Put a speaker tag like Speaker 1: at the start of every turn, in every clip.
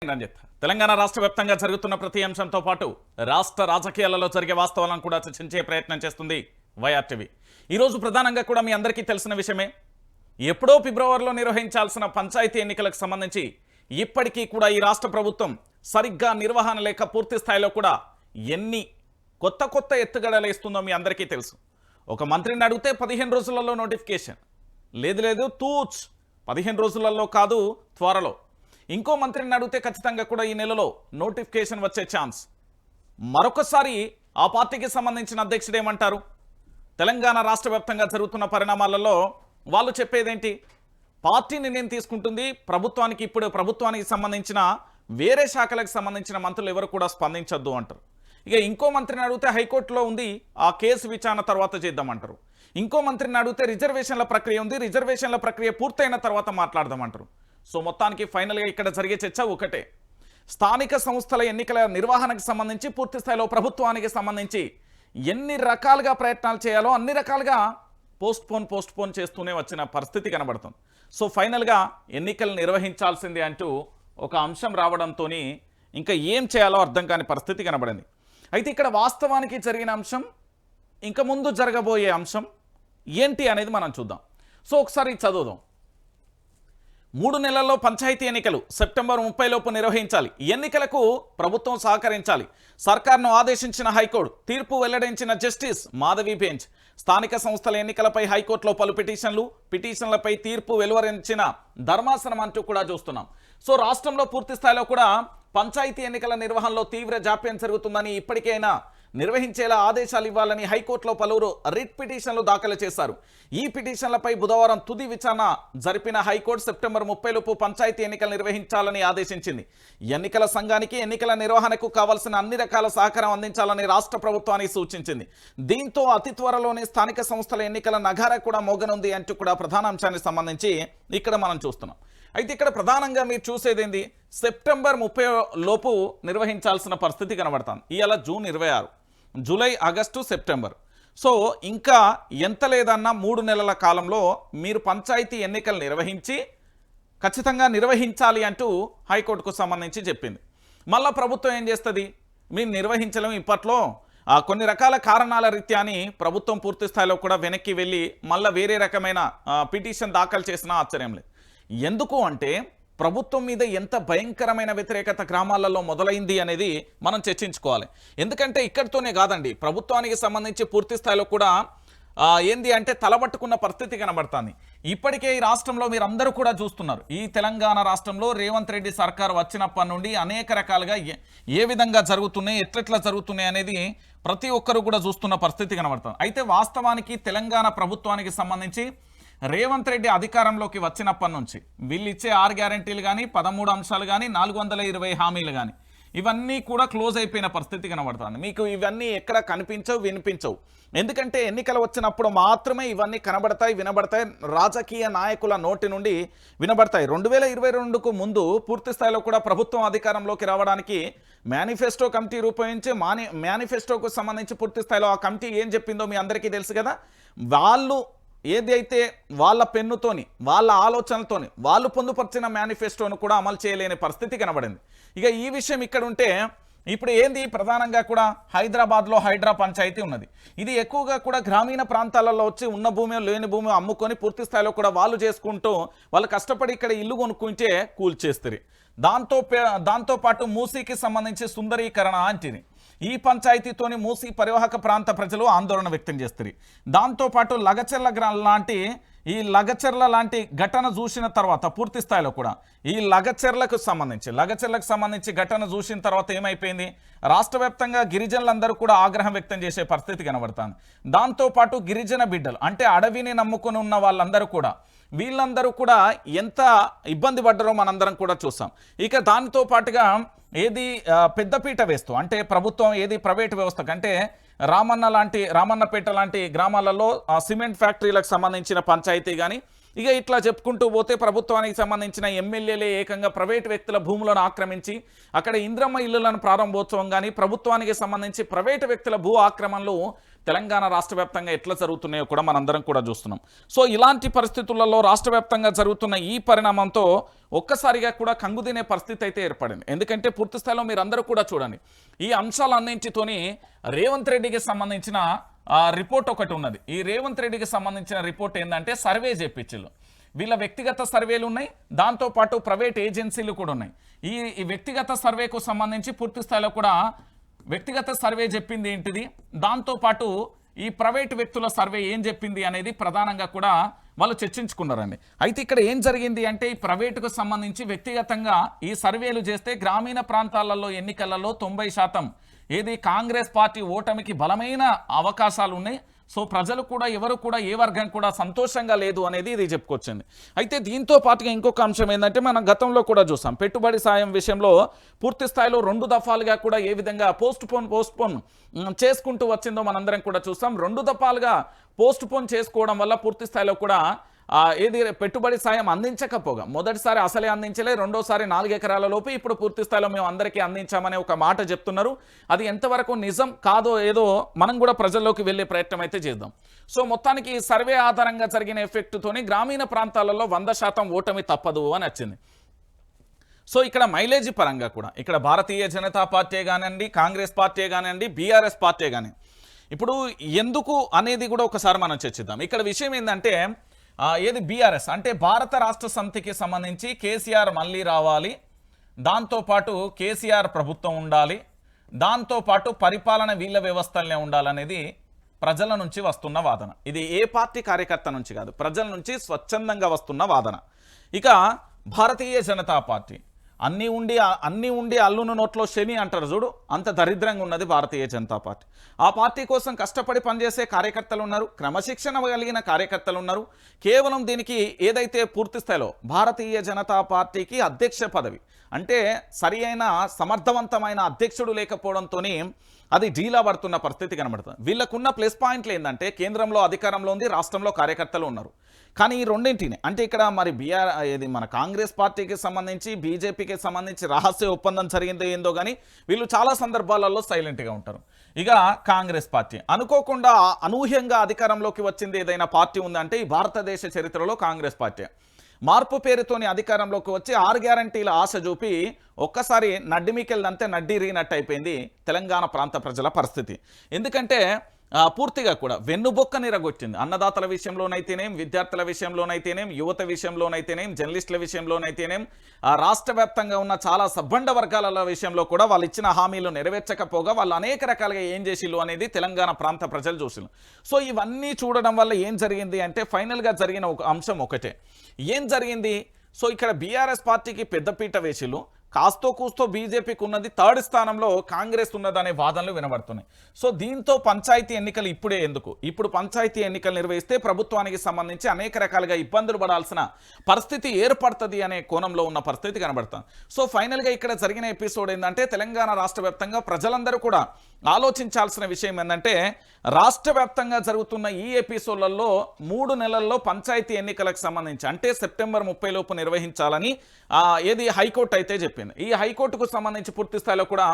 Speaker 1: నేను రంజిత్. తెలంగాణ రాష్ట్ర వ్యాప్తంగా జరుగుతున్న ప్రతి అంశంతో పాటు రాష్ట్ర రాజకీయాలలో జరిగే వాస్తవాలను కూడా చర్చించే ప్రయత్నం చేస్తుంది వైఆర్టీవీ. ఈరోజు ప్రధానంగా కూడా మీ అందరికీ తెలిసిన విషయమే, ఎప్పుడో ఫిబ్రవరిలో నిర్వహించాల్సిన పంచాయతీ ఎన్నికలకు సంబంధించి ఇప్పటికీ కూడా ఈ రాష్ట్ర ప్రభుత్వం సరిగ్గా నిర్వహణ లేక పూర్తి స్థాయిలో కూడా ఎన్ని కొత్త ఎత్తుగడలు వేస్తుందో మీ అందరికీ తెలుసు. ఒక మంత్రిని అడిగితే 15 రోజులలో నోటిఫికేషన్, లేదు తూచ్ 15 రోజులలో కాదు త్వరలో. ఇంకో మంత్రిని అడిగితే ఖచ్చితంగా కూడా ఈ నెలలో నోటిఫికేషన్ వచ్చే ఛాన్స్. మరొకసారి ఆ పార్టీకి సంబంధించిన అధ్యక్షుడు ఏమంటారు? తెలంగాణ రాష్ట్ర వ్యాప్తంగా జరుగుతున్న పరిణామాలలో వాళ్ళు చెప్పేదేంటి? పార్టీని నేను తీసుకుంటుంది ప్రభుత్వానికి, ఇప్పుడు ప్రభుత్వానికి సంబంధించిన వేరే శాఖలకు సంబంధించిన మంత్రులు ఎవరు కూడా స్పందించొద్దు అంటారు. ఇక ఇంకో మంత్రిని అడిగితే హైకోర్టులో ఉంది, ఆ కేసు విచారణ తర్వాత చేద్దామంటారు. ఇంకో మంత్రిని అడిగితే రిజర్వేషన్ల ప్రక్రియ ఉంది, రిజర్వేషన్ల ప్రక్రియ పూర్తయిన తర్వాత మాట్లాడదామంటారు. సో మొత్తానికి ఫైనల్గా ఇక్కడ జరిగే చర్చ ఒకటే, స్థానిక సంస్థల ఎన్నికల నిర్వహణకు సంబంధించి పూర్తి స్థాయిలో ప్రభుత్వానికి సంబంధించి ఎన్ని రకాలుగా ప్రయత్నాలు చేయాలో అన్ని రకాలుగా పోస్ట్పోన్ చేస్తూనే వచ్చిన పరిస్థితి కనబడుతుంది. సో ఫైనల్గా ఎన్నికలు నిర్వహించాల్సిందే అంటూ ఒక అంశం రావడంతో ఇంకా ఏం చేయాలో అర్థం కాని పరిస్థితి కనబడింది. అయితే ఇక్కడ వాస్తవానికి జరిగిన అంశం, ఇంకా ముందు జరగబోయే అంశం ఏంటి అనేది మనం చూద్దాం. సో ఒకసారి చదువుదాం. 3 నెలల్లో పంచాయతీ ఎన్నికలు సెప్టెంబర్ 30 లోపు నిర్వహించాలి. ఎన్నికలకు ప్రభుత్వం సహకరించాలి. సర్కార్ను ఆదేశించిన హైకోర్టు, తీర్పు వెల్లడించిన జస్టిస్ మాధవి బెంచ్. స్థానిక సంస్థల ఎన్నికలపై హైకోర్టులో పలు పిటిషన్లపై తీర్పు వెలువరించిన ధర్మాసనం అంటూ కూడా చూస్తున్నాం. సో రాష్ట్రంలో పూర్తి స్థాయిలో కూడా పంచాయతీ ఎన్నికల నిర్వహణలో తీవ్ర జాప్యం జరుగుతుందని, ఇప్పటికైనా నిర్వహించేలా ఆదేశాలు ఇవ్వాలని హైకోర్టులో పలువురు రిట్ పిటిషన్లు దాఖలు చేశారు. ఈ పిటిషన్లపై బుధవారం తుది విచారణ జరిపిన హైకోర్టు సెప్టెంబర్ 30 లోపు పంచాయతీ ఎన్నికలు నిర్వహించాలని ఆదేశించింది. ఎన్నికల సంఘానికి ఎన్నికల నిర్వహణకు కావాల్సిన అన్ని రకాల సహకారం అందించాలని రాష్ట్ర ప్రభుత్వానికి సూచించింది. దీంతో అతి త్వరలోనే స్థానిక సంస్థల ఎన్నికల నగార కూడా మోగనుంది అంటూ కూడా ప్రధాన అంశానికి సంబంధించి ఇక్కడ మనం చూస్తున్నాం. అయితే ఇక్కడ ప్రధానంగా మీరు చూసేదేంది, సెప్టెంబర్ 30 లోపు నిర్వహించాల్సిన పరిస్థితి కనబడుతుంది. ఇవాళ June 26, July, August, September. So ఇంకా ఎంత లేదన్నా 3 నెలల కాలంలో మీరు పంచాయతీ ఎన్నికలు నిర్వహించి ఖచ్చితంగా నిర్వహించాలి అంటూ హైకోర్టుకు సంబంధించి చెప్పింది. మళ్ళా ప్రభుత్వం ఏం చేస్తుంది? మేము నిర్వహించలేము, ఇప్పట్లో కొన్ని రకాల కారణాల రీత్యా అని ప్రభుత్వం పూర్తి స్థాయిలో కూడా వెనక్కి వెళ్ళి మళ్ళీ వేరే రకమైన పిటిషన్ దాఖలు చేసినా ఆశ్చర్యం లేదు. ఎందుకు అంటే ప్రభుత్వం మీద ఎంత భయంకరమైన వ్యతిరేకత గ్రామాలలో మొదలైంది అనేది మనం చర్చించుకోవాలి. ఎందుకంటే ఇక్కడితోనే కాదండి, ప్రభుత్వానికి సంబంధించి పూర్తి స్థాయిలో కూడా ఏంది అంటే తలబట్టుకున్న పరిస్థితి కనబడుతుంది. ఇప్పటికే ఈ రాష్ట్రంలో మీరు అందరూ కూడా చూస్తున్నారు, ఈ తెలంగాణ రాష్ట్రంలో రేవంత్ రెడ్డి సర్కార్ వచ్చినప్పటి నుండి అనేక రకాలుగా ఏ విధంగా జరుగుతున్నాయి, ఎట్లెట్లా జరుగుతున్నాయి అనేది ప్రతి ఒక్కరు కూడా చూస్తున్న పరిస్థితి కనబడుతుంది. అయితే వాస్తవానికి తెలంగాణ ప్రభుత్వానికి సంబంధించి రేవంత్ రెడ్డి అధికారంలోకి వచ్చినప్పటి నుంచి వీళ్ళు ఇచ్చే 6 గ్యారెంటీలు కానీ, 13 అంశాలు కానీ, 420 హామీలు కానీ ఇవన్నీ కూడా క్లోజ్ అయిపోయిన పరిస్థితి కనబడుతుంది. మీకు ఇవన్నీ ఎక్కడ కనిపించవు, వినిపించవు. ఎందుకంటే ఎన్నికలు వచ్చినప్పుడు మాత్రమే ఇవన్నీ కనబడతాయి, వినబడతాయి, రాజకీయ నాయకుల నోటి నుండి వినబడతాయి. 2022కు ముందు పూర్తి స్థాయిలో కూడా ప్రభుత్వం అధికారంలోకి రావడానికి మేనిఫెస్టో కమిటీ రూపొందించి మేనిఫెస్టోకు సంబంధించి పూర్తి స్థాయిలో ఆ కమిటీ ఏం చెప్పిందో మీ అందరికీ తెలుసు కదా. వాళ్ళు ఏదైతే వాళ్ళ పెన్నుతోని, వాళ్ళ ఆలోచనలతోని వాళ్ళు పొందుపరిచిన మేనిఫెస్టోను కూడా అమలు చేయలేని పరిస్థితి కనబడింది. ఇక ఈ విషయం ఇక్కడ ఉంటే, ఇప్పుడు ఏంది ప్రధానంగా కూడా హైదరాబాద్లో హైడ్రా పంచాయతీ ఉన్నది. ఇది ఎక్కువగా కూడా గ్రామీణ ప్రాంతాలలో వచ్చి ఉన్న భూమి లేని భూమి అమ్ముకొని పూర్తి స్థాయిలో కూడా వాళ్ళు చేసుకుంటూ వాళ్ళు కష్టపడి ఇక్కడ ఇల్లు కొనుక్కుంటే కూల్చేస్తారు. దాంతోపాటు మూసీకి సంబంధించి సుందరీకరణ అంటిది. ఈ పంచాయతీతోని మూసీ పరివాహక ప్రాంత ప్రజలు ఆందోళన వ్యక్తం చేస్తారు. దాంతోపాటు లగచెర్ల లాంటి ఘటన చూసిన తర్వాత పూర్తి స్థాయిలో కూడా ఈ లగచెర్లకు సంబంధించి ఘటన చూసిన తర్వాత ఏమైపోయింది, రాష్ట్ర వ్యాప్తంగా గిరిజనులందరూ కూడా ఆగ్రహం వ్యక్తం చేసే పరిస్థితి కనబడుతుంది. దాంతోపాటు గిరిజన బిడ్డలు అంటే అడవిని నమ్ముకొని ఉన్న వాళ్ళందరూ కూడా, వీళ్ళందరూ కూడా ఎంత ఇబ్బంది పడ్డారో మనందరం కూడా చూసాం. ఇక దానితో పాటుగా ఏది పెద్దపీట వేస్తూ అంటే ప్రభుత్వం ఏది ప్రైవేట్ వ్యవస్థకు అంటే రామన్నపేట లాంటి గ్రామాలలో సిమెంట్ ఫ్యాక్టరీలకు సంబంధించిన పంచాయతీ కానీ, ఇక ఇట్లా చెప్పుకుంటూ పోతే ప్రభుత్వానికి సంబంధించిన ఎమ్మెల్యేలే ఏకంగా ప్రైవేట్ వ్యక్తుల భూములను ఆక్రమించి అక్కడ ఇంద్రమ్మ ఇళ్లను ప్రారంభోత్సవం కానీ ప్రభుత్వానికి సంబంధించి ప్రైవేట్ వ్యక్తుల భూ ఆక్రమణలు తెలంగాణ రాష్ట్ర వ్యాప్తంగా ఎట్లా జరుగుతున్నాయో కూడా మనందరం కూడా చూస్తున్నాం. సో ఇలాంటి పరిస్థితులలో రాష్ట్ర వ్యాప్తంగా జరుగుతున్న ఈ పరిణామంతో ఒక్కసారిగా కూడా కంగుదినే పరిస్థితి అయితే ఏర్పడింది. ఎందుకంటే పూర్తి స్థాయిలో మీరందరూ కూడా చూడండి, ఈ అంశాలన్నింటితోని రేవంత్ రెడ్డికి సంబంధించిన రిపోర్ట్ ఒకటి ఉన్నది. ఈ రేవంత్ రెడ్డికి సంబంధించిన రిపోర్ట్ ఏంటంటే సర్వే చేపించారు. వీళ్ళ వ్యక్తిగత సర్వేలు ఉన్నాయి, దాంతోపాటు ప్రైవేట్ ఏజెన్సీలు కూడా ఉన్నాయి. ఈ వ్యక్తిగత సర్వేకు సంబంధించి పూర్తి స్థాయిలో కూడా వ్యక్తిగత సర్వే చెప్పింది ఏంటిది, దాంతోపాటు ఈ ప్రైవేట్ వ్యక్తుల సర్వే ఏం చెప్పింది అనేది ప్రధానంగా కూడా వాళ్ళు చర్చించుకున్నారండి. అయితే ఇక్కడ ఏం జరిగింది అంటే ఈ ప్రైవేటుకు సంబంధించి వ్యక్తిగతంగా ఈ సర్వేలు చేస్తే గ్రామీణ ప్రాంతాలలో ఎన్నికలలో 90% ఏది కాంగ్రెస్ పార్టీ ఓటమికి బలమైన అవకాశాలు ఉన్నాయి. సో ప్రజలు కూడా ఎవరు కూడా ఏ వర్గం కూడా సంతోషంగా లేదు అనేది ఇది చెప్పుకొచ్చింది. అయితే దీంతో పాటుగా ఇంకొక అంశం ఏంటంటే మనం గతంలో కూడా చూసాం, పెట్టుబడి సాయం విషయంలో పూర్తి స్థాయిలో 2 దఫాలుగా కూడా ఏ విధంగా పోస్ట్ పోన్ చేసుకుంటూ వచ్చిందో మనందరం కూడా చూసాం. 2 దఫాలుగా పోస్ట్ పోన్ చేసుకోవడం వల్ల పూర్తి స్థాయిలో కూడా ఏది పెట్టుబడి సాయం అందించకపోగా మొదటిసారి అసలే అందించలే, రెండోసారి 4 ఎకరాల లోపు ఇప్పుడు పూర్తి స్థాయిలో మేము అందరికీ అందించామనే ఒక మాట చెప్తున్నారు. అది ఎంతవరకు నిజం కాదో ఏదో మనం కూడా ప్రజల్లోకి వెళ్ళే ప్రయత్నం అయితే చేద్దాం. సో మొత్తానికి ఈ సర్వే ఆధారంగా జరిగిన ఎఫెక్ట్తోని గ్రామీణ ప్రాంతాలలో 100% ఓటమి తప్పదు అని వచ్చింది. సో ఇక్కడ మైలేజీ పరంగా కూడా ఇక్కడ భారతీయ జనతా పార్టీ కానివ్వండి, కాంగ్రెస్ పార్టీ కానివ్వండి, బీఆర్ఎస్ పార్టీ కానీ ఇప్పుడు ఎందుకు అనేది కూడా ఒకసారి మనం చర్చిద్దాం. ఇక్కడ విషయం ఏంటంటే ఏది బీఆర్ఎస్ అంటే భారత రాష్ట్ర సమితికి సంబంధించి కేసీఆర్ మళ్ళీ రావాలి, దాంతోపాటు కేసీఆర్ ప్రభుత్వం ఉండాలి, దాంతోపాటు పరిపాలన వీళ్ళ వ్యవస్థలనే ఉండాలనేది ప్రజల నుంచి వస్తున్న వాదన. ఇది ఏ పార్టీ కార్యకర్త నుంచి కాదు, ప్రజల నుంచి స్వచ్ఛందంగా వస్తున్న వాదన. ఇక భారతీయ జనతా పార్టీ అన్నీ ఉండి అల్లును నోట్లో శని అంటారు చూడు, అంత దరిద్రంగా ఉన్నది భారతీయ జనతా పార్టీ. ఆ పార్టీ కోసం కష్టపడి పనిచేసే కార్యకర్తలు ఉన్నారు, క్రమశిక్షణ కలిగిన కార్యకర్తలు ఉన్నారు. కేవలం దీనికి ఏదైతే పూర్తి స్థాయిలో భారతీయ జనతా పార్టీకి అధ్యక్ష పదవి అంటే సరి అయిన సమర్థవంతమైన అధ్యక్షుడు లేకపోవడంతో అది ఢీలా పడుతున్న పరిస్థితి కనబడుతుంది. వీళ్ళకున్న ప్లస్ పాయింట్లు ఏంటంటే కేంద్రంలో అధికారంలో ఉంది, రాష్ట్రంలో కార్యకర్తలు ఉన్నారు. కానీ ఈ రెండింటిని అంటే ఇక్కడ మరి ఇది మన కాంగ్రెస్ పార్టీకి సంబంధించి బీజేపీకి సంబంధించి రహస్య ఒప్పందం జరిగిందో ఏందో కానీ వీళ్ళు చాలా సందర్భాలలో సైలెంట్గా ఉంటారు. ఇక కాంగ్రెస్ పార్టీ అనుకోకుండా అనూహ్యంగా అధికారంలోకి వచ్చింది ఏదైనా పార్టీ ఉందంటే ఈ భారతదేశ చరిత్రలో కాంగ్రెస్ పార్టీ. మార్పు పేరుతోని అధికారంలోకి వచ్చి 6 గ్యారంటీల ఆశ చూపి ఒక్కసారి నడ్డిమికెళ్ళంతే నడ్డి రీనట్టు అయిపోయింది తెలంగాణ ప్రాంత ప్రజల పరిస్థితి. ఎందుకంటే పూర్తిగా కూడా వెన్నుబొక్క నిరగొచ్చింది. అన్నదాతల విషయంలోనైతేనేం, విద్యార్థుల విషయంలోనైతేనేం, యువత విషయంలోనైతేనేం, జర్నలిస్టుల విషయంలోనైతేనేం, రాష్ట్ర వ్యాప్తంగా ఉన్న చాలా సబ్బండ వర్గాల విషయంలో కూడా వాళ్ళు ఇచ్చిన హామీలు నెరవేర్చకపోగా వాళ్ళు అనేక రకాలుగా ఏం చేసిళ్ళు అనేది తెలంగాణ ప్రాంత ప్రజలు చూసిళ్ళు. సో ఇవన్నీ చూడడం వల్ల ఏం జరిగింది అంటే ఫైనల్గా జరిగిన ఒక అంశం ఒకటే. ఏం జరిగింది? సో ఇక్కడ బీఆర్ఎస్ పార్టీకి పెద్దపీట వేసిళ్ళు, కాస్తో కూస్తో బీజేపీకి ఉన్నది 3rd స్థానంలో కాంగ్రెస్ ఉన్నదనే వాదనలు వినబడుతున్నాయి. సో దీంతో పంచాయతీ ఎన్నికలు ఇప్పుడే ఎందుకు, ఇప్పుడు పంచాయతీ ఎన్నికలు నిర్వహిస్తే ప్రభుత్వానికి సంబంధించి అనేక రకాలుగా ఇబ్బందులు పడాల్సిన పరిస్థితి ఏర్పడుతుంది అనే కోణంలో ఉన్న పరిస్థితి కనబడుతుంది. సో ఫైనల్గా ఇక్కడ జరిగిన ఎపిసోడ్ ఏంటంటే తెలంగాణ రాష్ట్ర వ్యాప్తంగా ప్రజలందరూ కూడా ఆలోచించాల్సిన విషయం ఏంటంటే రాష్ట్ర వ్యాప్తంగా జరుగుతున్న ఈ ఎపిసోడ్లలో 3 నెలల్లో పంచాయతీ ఎన్నికలకు సంబంధించి అంటే సెప్టెంబర్ 30 లోపు నిర్వహించాలని ఏది హైకోర్టు అయితే చెప్పింది. ఈ హైకోర్టుకు సంబంధించి పూర్తి స్థాయిలో కూడా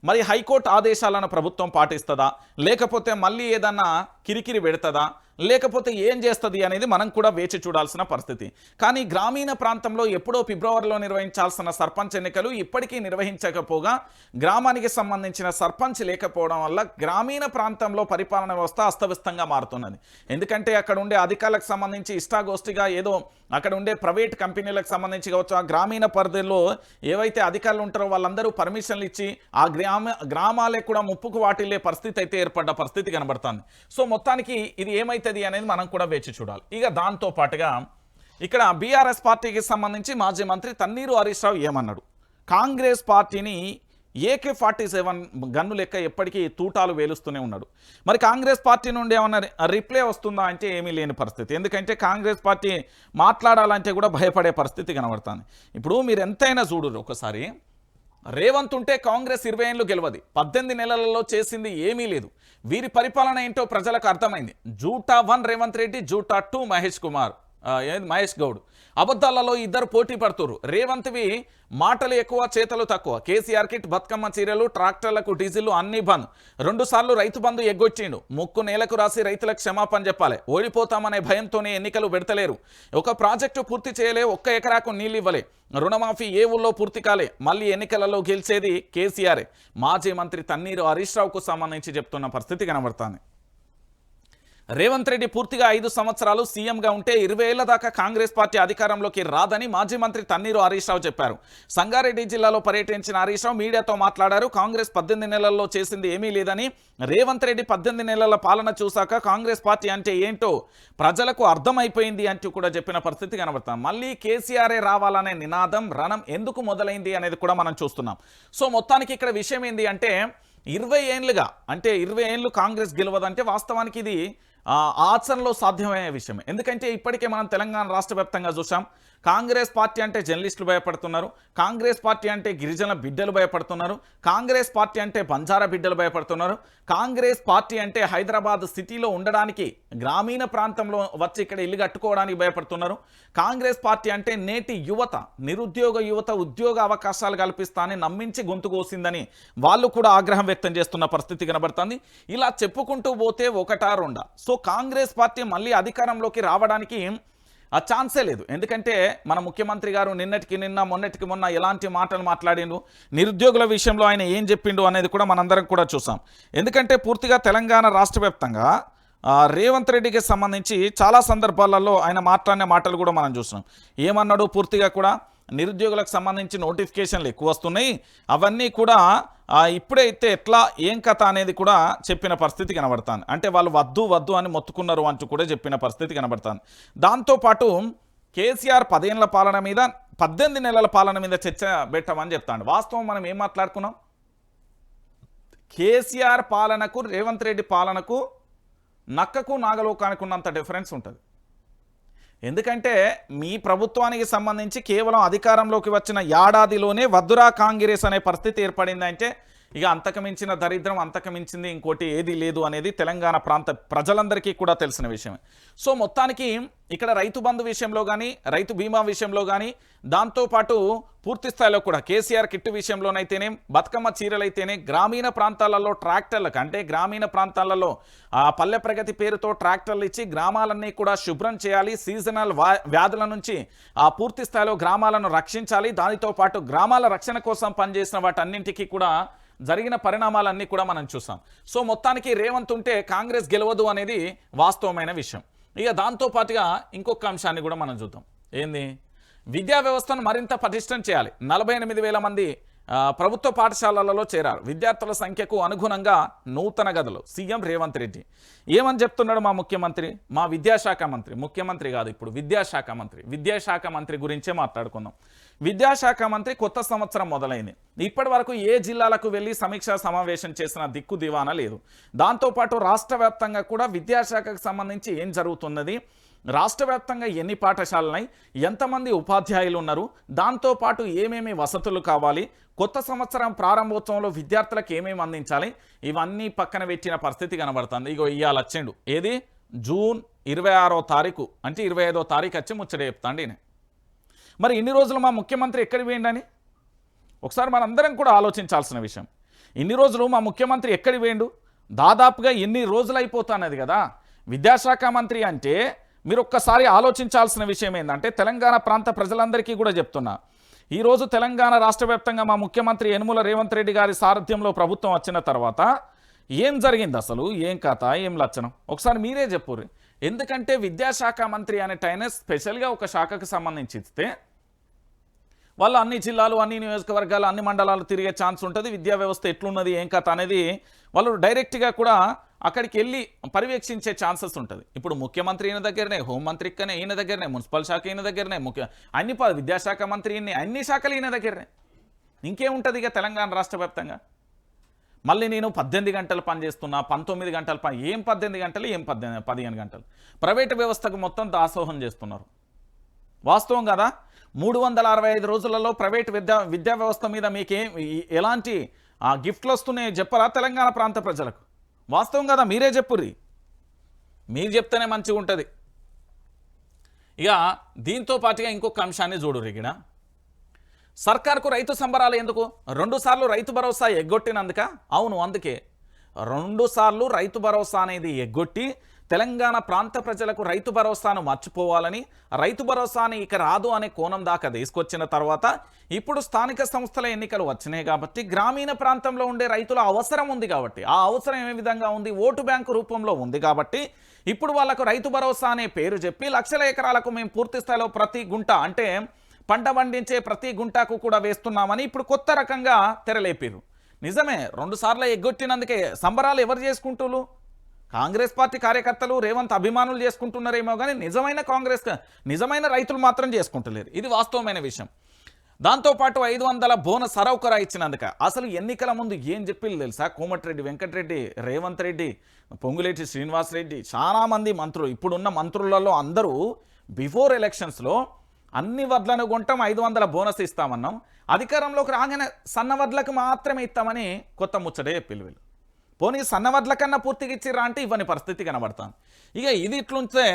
Speaker 1: మరి హైకోర్టు ఆదేశాలను ప్రభుత్వం పాటిస్తుందా, లేకపోతే మళ్ళీ ఏదన్నా కిరికిరి పెడుతుందా, లేకపోతే ఏం చేస్తుంది అనేది మనం కూడా వేచి చూడాల్సిన పరిస్థితి. కానీ గ్రామీణ ప్రాంతంలో ఎప్పుడో ఫిబ్రవరిలో నిర్వహించాల్సిన సర్పంచ్ ఎన్నికలు ఇప్పటికీ నిర్వహించకపోగా గ్రామానికి సంబంధించిన సర్పంచ్ లేకపోవడం వల్ల గ్రామీణ ప్రాంతంలో పరిపాలన వ్యవస్థ అస్తవ్యస్తంగా మారుతున్నది. ఎందుకంటే అక్కడ ఉండే అధికారులకు సంబంధించి ఇష్టాగోష్ఠిగా ఏదో అక్కడ ఉండే ప్రైవేట్ కంపెనీలకు సంబంధించి కావచ్చు, ఆ గ్రామీణ పరిధిలో ఏవైతే అధికారులు ఉంటారో వాళ్ళందరూ పర్మిషన్లు ఇచ్చి ఆ గ్రామాలే కూడా ముప్పుకు వాటిల్లే పరిస్థితి అయితే ఏర్పడ్డ పరిస్థితి కనబడుతుంది. సో మొత్తానికి ఇది ఏమైతుంది అనేది మనం కూడా వేచి చూడాలి. ఇక దాంతో పాటుగా ఇక్కడ బీఆర్ఎస్ పార్టీకి సంబంధించి మాజీ మంత్రి తన్నీరు హరీష్ రావు ఏమన్నాడు, కాంగ్రెస్ పార్టీని AK-47 గన్ను లెక్క ఎప్పటికీ తూటాలు వేలుస్తూనే ఉన్నాడు. మరి కాంగ్రెస్ పార్టీ నుండి ఏమన్నా రిప్లై వస్తుందా అంటే ఏమీ లేని పరిస్థితి. ఎందుకంటే కాంగ్రెస్ పార్టీ మాట్లాడాలంటే కూడా భయపడే పరిస్థితి కనబడుతుంది. ఇప్పుడు మీరు ఎంతైనా చూడరు, ఒకసారి రేవంత్ ఉంటే కాంగ్రెస్ 20 ఏళ్ళు గెలవది, 18 నెలలలో చేసింది ఏమీ లేదు. వీరి పరిపాలన ఏంటో ప్రజలకు అర్థమైంది. జూటా 1 రేవంత్ రెడ్డి, జూటా 2 మహేష్ కుమార్. ఏది మహేష్ గౌడ్. అబద్ధాలలో ఇద్దరు పోటీ పడుతురు. రేవంత్వి మాటలు ఎక్కువ చేతలు తక్కువ. కేసీఆర్ కిట్, బతుకమ్మ చీరలు, ట్రాక్టర్లకు డీజిల్ అన్నీ బంద్. 2 సార్లు రైతు బంధు ఎగ్గొచ్చిండు. ముక్కు నేలకు రాసి రైతులకు క్షమాపణ చెప్పాలి. ఓడిపోతామనే భయంతోనే ఎన్నికలు పెడతలేరు. ఒక ప్రాజెక్టు పూర్తి చేయలే, 1 ఎకరాకు నీళ్ళు ఇవ్వలే. రుణమాఫీ ఏ ఊళ్ళో పూర్తి కాలే. మళ్ళీ ఎన్నికలలో గెలిచేది కేసీఆర్. మాజీ మంత్రి తన్నీరు హరీష్ రావుకు సంబంధించి చెప్తున్న పరిస్థితి కనబడుతుంది. రేవంత్ రెడ్డి పూర్తిగా 5 సంవత్సరాలు సీఎంగా ఉంటే 20 ఏళ్ల దాకా కాంగ్రెస్ పార్టీ అధికారంలోకి రాదని మాజీ మంత్రి తన్నీరు హరీష్ రావు చెప్పారు. సంగారెడ్డి జిల్లాలో పర్యటించిన హరీష్ రావు మీడియాతో మాట్లాడారు. కాంగ్రెస్ 18 నెలల్లో చేసింది ఏమీ లేదని, రేవంత్ రెడ్డి 18 నెలల పాలన చూశాక కాంగ్రెస్ పార్టీ అంటే ఏంటో ప్రజలకు అర్థమైపోయింది అంటూ కూడా చెప్పిన పరిస్థితి కనబడుతుంది. మళ్ళీ కేసీఆరే రావాలనే నినాదం, రణం ఎందుకు మొదలైంది అనేది కూడా మనం చూస్తున్నాం. సో మొత్తానికి ఇక్కడ విషయం ఏంది అంటే 20 ఏళ్ళుగా, అంటే 20 ఏళ్ళు కాంగ్రెస్ గెలవదంటే వాస్తవానికి ఇది ఆచరణలో సాధ్యమయ్యే విషయం. ఎందుకంటే ఇప్పటికే మనం తెలంగాణ రాష్ట్ర వ్యాప్తంగా చూసాం. కాంగ్రెస్ పార్టీ అంటే జర్నలిస్టులు భయపడుతున్నారు. కాంగ్రెస్ పార్టీ అంటే గిరిజన బిడ్డలు భయపడుతున్నారు. కాంగ్రెస్ పార్టీ అంటే బంజారా బిడ్డలు భయపడుతున్నారు. కాంగ్రెస్ పార్టీ అంటే హైదరాబాద్ సిటీలో ఉండడానికి, గ్రామీణ ప్రాంతంలో వచ్చి ఇక్కడ ఇల్లు కట్టుకోవడానికి భయపడుతున్నారు. కాంగ్రెస్ పార్టీ అంటే నేటి యువత, నిరుద్యోగ యువత ఉద్యోగ అవకాశాలు కల్పిస్తానని నమ్మించి గొంతు కోసిందని వాళ్ళు కూడా ఆగ్రహం వ్యక్తం చేస్తున్న పరిస్థితి కనబడుతుంది. ఇలా చెప్పుకుంటూ పోతే 1-2. సో కాంగ్రెస్ పార్టీ మళ్ళీ అధికారంలోకి రావడానికి ఆ ఛాన్సే లేదు. ఎందుకంటే మన ముఖ్యమంత్రి గారు నిన్నటికి నిన్న, మొన్నటికి మొన్న ఎలాంటి మాటలు మాట్లాడిండు, నిరుద్యోగుల విషయంలో ఆయన ఏం చెప్పిండు అనేది కూడా మనందరం కూడా చూసాం. ఎందుకంటే పూర్తిగా తెలంగాణ రాష్ట్ర వ్యాప్తంగా రేవంత్ రెడ్డికి సంబంధించి చాలా సందర్భాలలో ఆయన మాట్లాడిన మాటలు కూడా మనం చూస్తున్నాం. ఏమన్నాడు, పూర్తిగా కూడా నిరుద్యోగులకు సంబంధించి నోటిఫికేషన్లు ఎక్కువ వస్తున్నాయి, అవన్నీ కూడా ఇప్పుడైతే ఎట్లా ఏం కథ అనేది కూడా చెప్పిన పరిస్థితి కనబడుతుంది. అంటే వాళ్ళు వద్దు వద్దు అని మొత్తుకున్నారు అంటూ కూడా చెప్పిన పరిస్థితి కనబడుతుంది. దాంతోపాటు కేసీఆర్ 10 ఏళ్ల పాలన మీద, 18 నెలల పాలన మీద చర్చ పెట్టమని చెప్తాడు. వాస్తవం మనం ఏం మాట్లాడుకున్నాం, కేసీఆర్ పాలనకు రేవంత్ రెడ్డి పాలనకు నక్కకు నాగలోకానికి ఉన్నంత డిఫరెన్స్ ఉంటుంది. ఎందుకంటే మీ ప్రభుత్వానికి సంబంధించి కేవలం అధికారంలోకి వచ్చిన ఏడాదిలోనే వద్దురా కాంగ్రెస్ అనే పరిస్థితి ఏర్పడిందంటే ఇక అంతకుమించిన దరిద్రం, అంతకుమించింది ఇంకోటి ఏది లేదు అనేది తెలంగాణ ప్రాంత ప్రజలందరికీ కూడా తెలిసిన విషయమే. సో మొత్తానికి ఇక్కడ రైతు బంధు విషయంలో కానీ, రైతు బీమా విషయంలో కానీ, దాంతోపాటు పూర్తి స్థాయిలో కూడా కేసీఆర్ కిట్టు విషయంలోనైతేనే, బతుకమ్మ చీరలైతేనే, గ్రామీణ ప్రాంతాలలో ట్రాక్టర్లకు, అంటే గ్రామీణ ప్రాంతాలలో పల్లె ప్రగతి పేరుతో ట్రాక్టర్లు ఇచ్చి గ్రామాలన్నీ కూడా శుభ్రం చేయాలి, సీజనల్ వ్యాధుల నుంచి పూర్తి స్థాయిలో గ్రామాలను రక్షించాలి, దానితో పాటు గ్రామాల రక్షణ కోసం పనిచేసిన వాటన్నింటికీ కూడా జరిగిన పరిణామాలన్నీ కూడా మనం చూసాం. సో మొత్తానికి రేవంత్ ఉంటే కాంగ్రెస్ గెలవదు అనేది వాస్తవమైన విషయం. ఇక దాంతోపాటుగా ఇంకొక అంశాన్ని కూడా మనం చూద్దాం. ఏంది, విద్యా వ్యవస్థను మరింత పటిష్టం చేయాలి. 48,000 మంది ప్రభుత్వ పాఠశాలలలో చేరారు. విద్యార్థుల సంఖ్యకు అనుగుణంగా నూతన గదులు. సీఎం రేవంత్ రెడ్డి ఏమని చెప్తున్నాడు మా ముఖ్యమంత్రి, మా విద్యాశాఖ మంత్రి, ముఖ్యమంత్రి కాదు ఇప్పుడు విద్యాశాఖ మంత్రి, విద్యాశాఖ మంత్రి గురించే మాట్లాడుకుందాం. విద్యాశాఖ మంత్రి కొత్త సంవత్సరం మొదలైంది. ఇప్పటి వరకు ఏ జిల్లాలకు వెళ్ళి సమీక్షా సమావేశం చేసిన దిక్కు దివానా లేదు. దాంతోపాటు రాష్ట్ర వ్యాప్తంగా కూడా విద్యాశాఖకు సంబంధించి ఏం జరుగుతున్నది, రాష్ట్ర వ్యాప్తంగా ఎన్ని పాఠశాలలున్నాయి, ఎంతమంది ఉపాధ్యాయులు ఉన్నారు, దాంతోపాటు ఏమేమి వసతులు కావాలి, కొత్త సంవత్సరం ప్రారంభోత్సవంలో విద్యార్థులకు ఏమేమి అందించాలి, ఇవన్నీ పక్కన పెట్టిన పరిస్థితి కనబడుతుంది. ఇగో ఇవాళ వచ్చిండు, ఏది జూన్ 26వ తారీఖు, అంటే 25వ తారీఖు వచ్చి ముచ్చట చెప్తాండి. మరి ఇన్ని రోజులు మా ముఖ్యమంత్రి ఎక్కడికి పోయిండని ఒకసారి మనందరం కూడా ఆలోచించాల్సిన విషయం. ఇన్ని రోజులు మా ముఖ్యమంత్రి ఎక్కడికి పోయిండు, దాదాపుగా ఎన్ని రోజులు అయిపోతున్నది కదా. విద్యాశాఖ మంత్రి అంటే మీరు ఒక్కసారి ఆలోచించాల్సిన విషయం ఏంటంటే, తెలంగాణ ప్రాంత ప్రజలందరికీ కూడా చెప్తున్నా, ఈరోజు తెలంగాణ రాష్ట్ర వ్యాప్తంగా మా ముఖ్యమంత్రి యనుమల రేవంత్ రెడ్డి గారి సారథ్యంలో ప్రభుత్వం వచ్చిన తర్వాత ఏం జరిగింది, అసలు ఏం కథ, ఏం లక్షణం ఒకసారి మీరే చెప్పుర్రి. ఎందుకంటే విద్యాశాఖ మంత్రి అనేటైనా స్పెషల్గా ఒక శాఖకు సంబంధించి ఇస్తే వాళ్ళు అన్ని జిల్లాలు, అన్ని నియోజకవర్గాలు, అన్ని మండలాలు తిరిగే ఛాన్స్ ఉంటుంది. విద్యా వ్యవస్థ ఎట్లున్నది, ఏం కథ అనేది వాళ్ళు డైరెక్ట్గా కూడా అక్కడికి వెళ్ళి పర్యవేక్షించే ఛాన్సెస్ ఉంటుంది. ఇప్పుడు ముఖ్యమంత్రి ఈయన దగ్గరనే, హోంమంత్రికనే ఈయన దగ్గరనే, మున్సిపల్ శాఖ ఈయన దగ్గరనే, అన్ని విద్యాశాఖ మంత్రి అన్ని శాఖలు ఈయన దగ్గరనే. ఇంకేముంటుంది ఇక తెలంగాణ రాష్ట్ర వ్యాప్తంగా. మళ్ళీ నేను 18 గంటలు పనిచేస్తున్నా, 19 గంటలు పని, ఏం 18 గంటలు, ఏం 15 గంటలు. ప్రైవేటు వ్యవస్థకు మొత్తం దాసోహం చేస్తున్నారు. వాస్తవం కదా. 365 రోజులలో ప్రైవేటు విద్యా వ్యవస్థ మీద మీకేం ఎలాంటి గిఫ్ట్లు వస్తున్నాయో చెప్పరా తెలంగాణ ప్రాంత ప్రజలకు? వాస్తవం కదా, మీరే చెప్పుర్రి. మీరు చెప్తేనే మంచిగా ఉంటుంది. ఇక దీంతో పాటుగా ఇంకొక అంశాన్ని చూడుర్రి ఇక్కడ. సర్కార్కు రైతు సంబరాలు ఎందుకు? 2 సార్లు రైతు భరోసా ఎగ్గొట్టినందుక? అవును, అందుకే 2 సార్లు రైతు భరోసా అనేది ఎగ్గొట్టి తెలంగాణ ప్రాంత ప్రజలకు రైతు భరోసాను మర్చిపోవాలని, రైతు భరోసాని ఇక రాదు అనే కోణం దాకా తీసుకొచ్చిన తర్వాత ఇప్పుడు స్థానిక సంస్థల ఎన్నికలు వచ్చినాయి కాబట్టి గ్రామీణ ప్రాంతంలో ఉండే రైతుల అవసరం ఉంది కాబట్టి, ఆ అవసరం ఏ విధంగా ఉంది? ఓటు బ్యాంకు రూపంలో ఉంది కాబట్టి ఇప్పుడు వాళ్ళకు రైతు భరోసా అనే పేరు చెప్పి లక్షల ఎకరాలకు మేము పూర్తి స్థాయిలో ప్రతి గుంట అంటే పంట పండించే ప్రతి గుంటకు కూడా వేస్తున్నామని ఇప్పుడు కొత్త రకంగా తెరలేపారు. నిజమే, 2 సార్లు ఎగ్గొట్టినందుకే సంబరాలు ఎవరు చేసుకుంటున్నారు? కాంగ్రెస్ పార్టీ కార్యకర్తలు, రేవంత్ అభిమానులు చేసుకుంటున్నారేమో కానీ నిజమైన రైతులు మాత్రం చేసుకుంటలేరు. ఇది వాస్తవమైన విషయం. దాంతోపాటు 500 బోనస్ సరౌకరా ఇచ్చినందుక అసలు ఎన్నికల ముందు ఏం చెప్పిల్లు తెలుసా? కోమటిరెడ్డి వెంకటరెడ్డి, రేవంత్ రెడ్డి, పొంగులేటి శ్రీనివాసరెడ్డి, చాలామంది మంత్రులు, ఇప్పుడున్న మంత్రులలో అందరూ బిఫోర్ ఎలక్షన్స్లో అన్ని వడ్లను కొంటాం, 500 బోనస్ ఇస్తామన్నాం, అధికారంలోకి రాగానే సన్నవడ్లకు మాత్రమే ఇస్తామని కొత్త ముచ్చటే చెప్పిల్లు వీళ్ళు. పోనీ సన్నవడ్ల కన్నా పూర్తిగా ఇచ్చిర్రా అంటే ఇవ్వని పరిస్థితి కనబడతాం. ఇక ఇది ఇట్లుంటే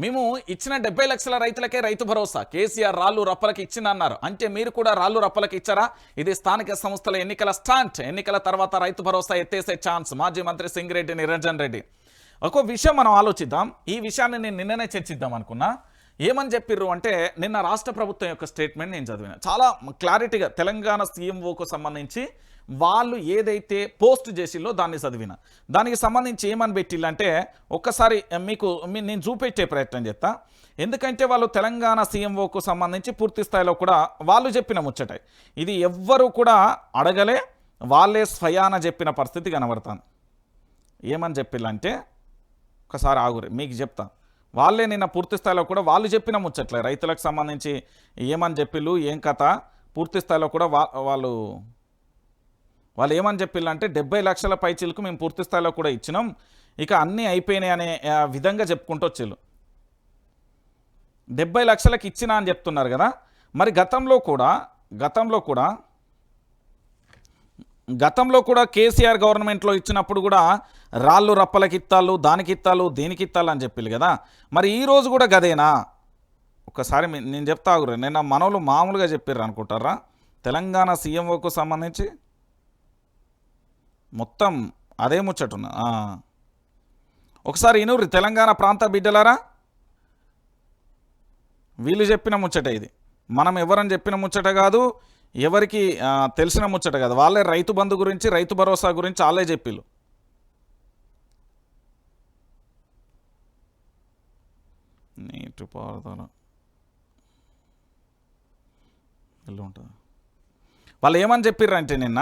Speaker 1: మేము ఇచ్చిన 70 లక్షల రైతులకే రైతు భరోసా, కేసీఆర్ రాళ్ళు రప్పలకి ఇచ్చిందన్నారు. అంటే మీరు కూడా రాళ్ళు రప్పలకి ఇచ్చారా? ఇది స్థానిక సంస్థల ఎన్నికల స్టాంట్. ఎన్నికల తర్వాత రైతు భరోసా ఎత్తేసే ఛాన్స్. మాజీ మంత్రి సింగిరెడ్డి నిరంజన్ రెడ్డి. ఒక విషయం మనం ఆలోచిద్దాం. ఈ విషయాన్ని నేను నిన్ననే చర్చిద్దాం అనుకున్నా. ఏమని చెప్పిర్రు అంటే, నిన్న రాష్ట్ర ప్రభుత్వం యొక్క స్టేట్మెంట్ నేను చదివిన చాలా క్లారిటీగా తెలంగాణ సీఎంఓకు సంబంధించి వాళ్ళు ఏదైతే పోస్ట్ చేసిల్లో దాన్ని చదివిన. దానికి సంబంధించి ఏమని పెట్టిల్లంటే ఒక్కసారి నేను చూపెట్టే ప్రయత్నం చేస్తా. ఎందుకంటే వాళ్ళు తెలంగాణ సీఎంఓకు సంబంధించి పూర్తి స్థాయిలో కూడా వాళ్ళు చెప్పిన ముచ్చట ఇది ఎవ్వరూ కూడా అడగలే, వాళ్ళే స్వయాన చెప్పిన పరిస్థితి కనబడతాను. ఏమని చెప్పిల్లంటే ఒకసారి ఆగురే మీకు చెప్తా. వాళ్ళే నిన్న పూర్తి స్థాయిలో కూడా వాళ్ళు చెప్పిన ముచ్చట్లే రైతులకు సంబంధించి ఏమని చెప్పిళ్ళు, ఏం కథ పూర్తి స్థాయిలో కూడా వాళ్ళు ఏమని చెప్పిల్లంటే 70 లక్షల పైచీలకు మేము పూర్తి స్థాయిలో కూడా ఇచ్చినాం, ఇక అన్నీ అయిపోయినాయి అనే విధంగా చెప్పుకుంటూ వచ్చేళ్ళు. 70 లక్షలకు ఇచ్చినా అని చెప్తున్నారు కదా. మరి గతంలో కూడా కేసీఆర్ గవర్నమెంట్లో ఇచ్చినప్పుడు కూడా రాళ్ళు రప్పలకి ఇత్తాలు, దానికి ఇత్తాలు, దీనికి ఇత్తాలు అని చెప్పిల్లు కదా. మరి ఈరోజు కూడా గదేనా? ఒకసారి నేను చెప్తా ఆగురు. నిన్న మనోళ్ళు మామూలుగా చెప్పారు అనుకుంటారా? తెలంగాణ సీఎంఓకు సంబంధించి మొత్తం అదే ముచ్చటున్నా. ఒకసారి ఇనూరి తెలంగాణ ప్రాంత బిడ్డలారా, వీళ్ళు చెప్పిన ముచ్చట ఇది. మనం ఎవరని చెప్పిన ముచ్చట కాదు, ఎవరికి తెలిసిన ముచ్చట కాదు. వాళ్ళే రైతు బంధు గురించి, రైతు భరోసా గురించి వాళ్ళే చెప్పిళ్ళు. నీటి పారుదల ఎల్లు ఉంటుంది. వాళ్ళు ఏమని చెప్పిర్రంటే నిన్న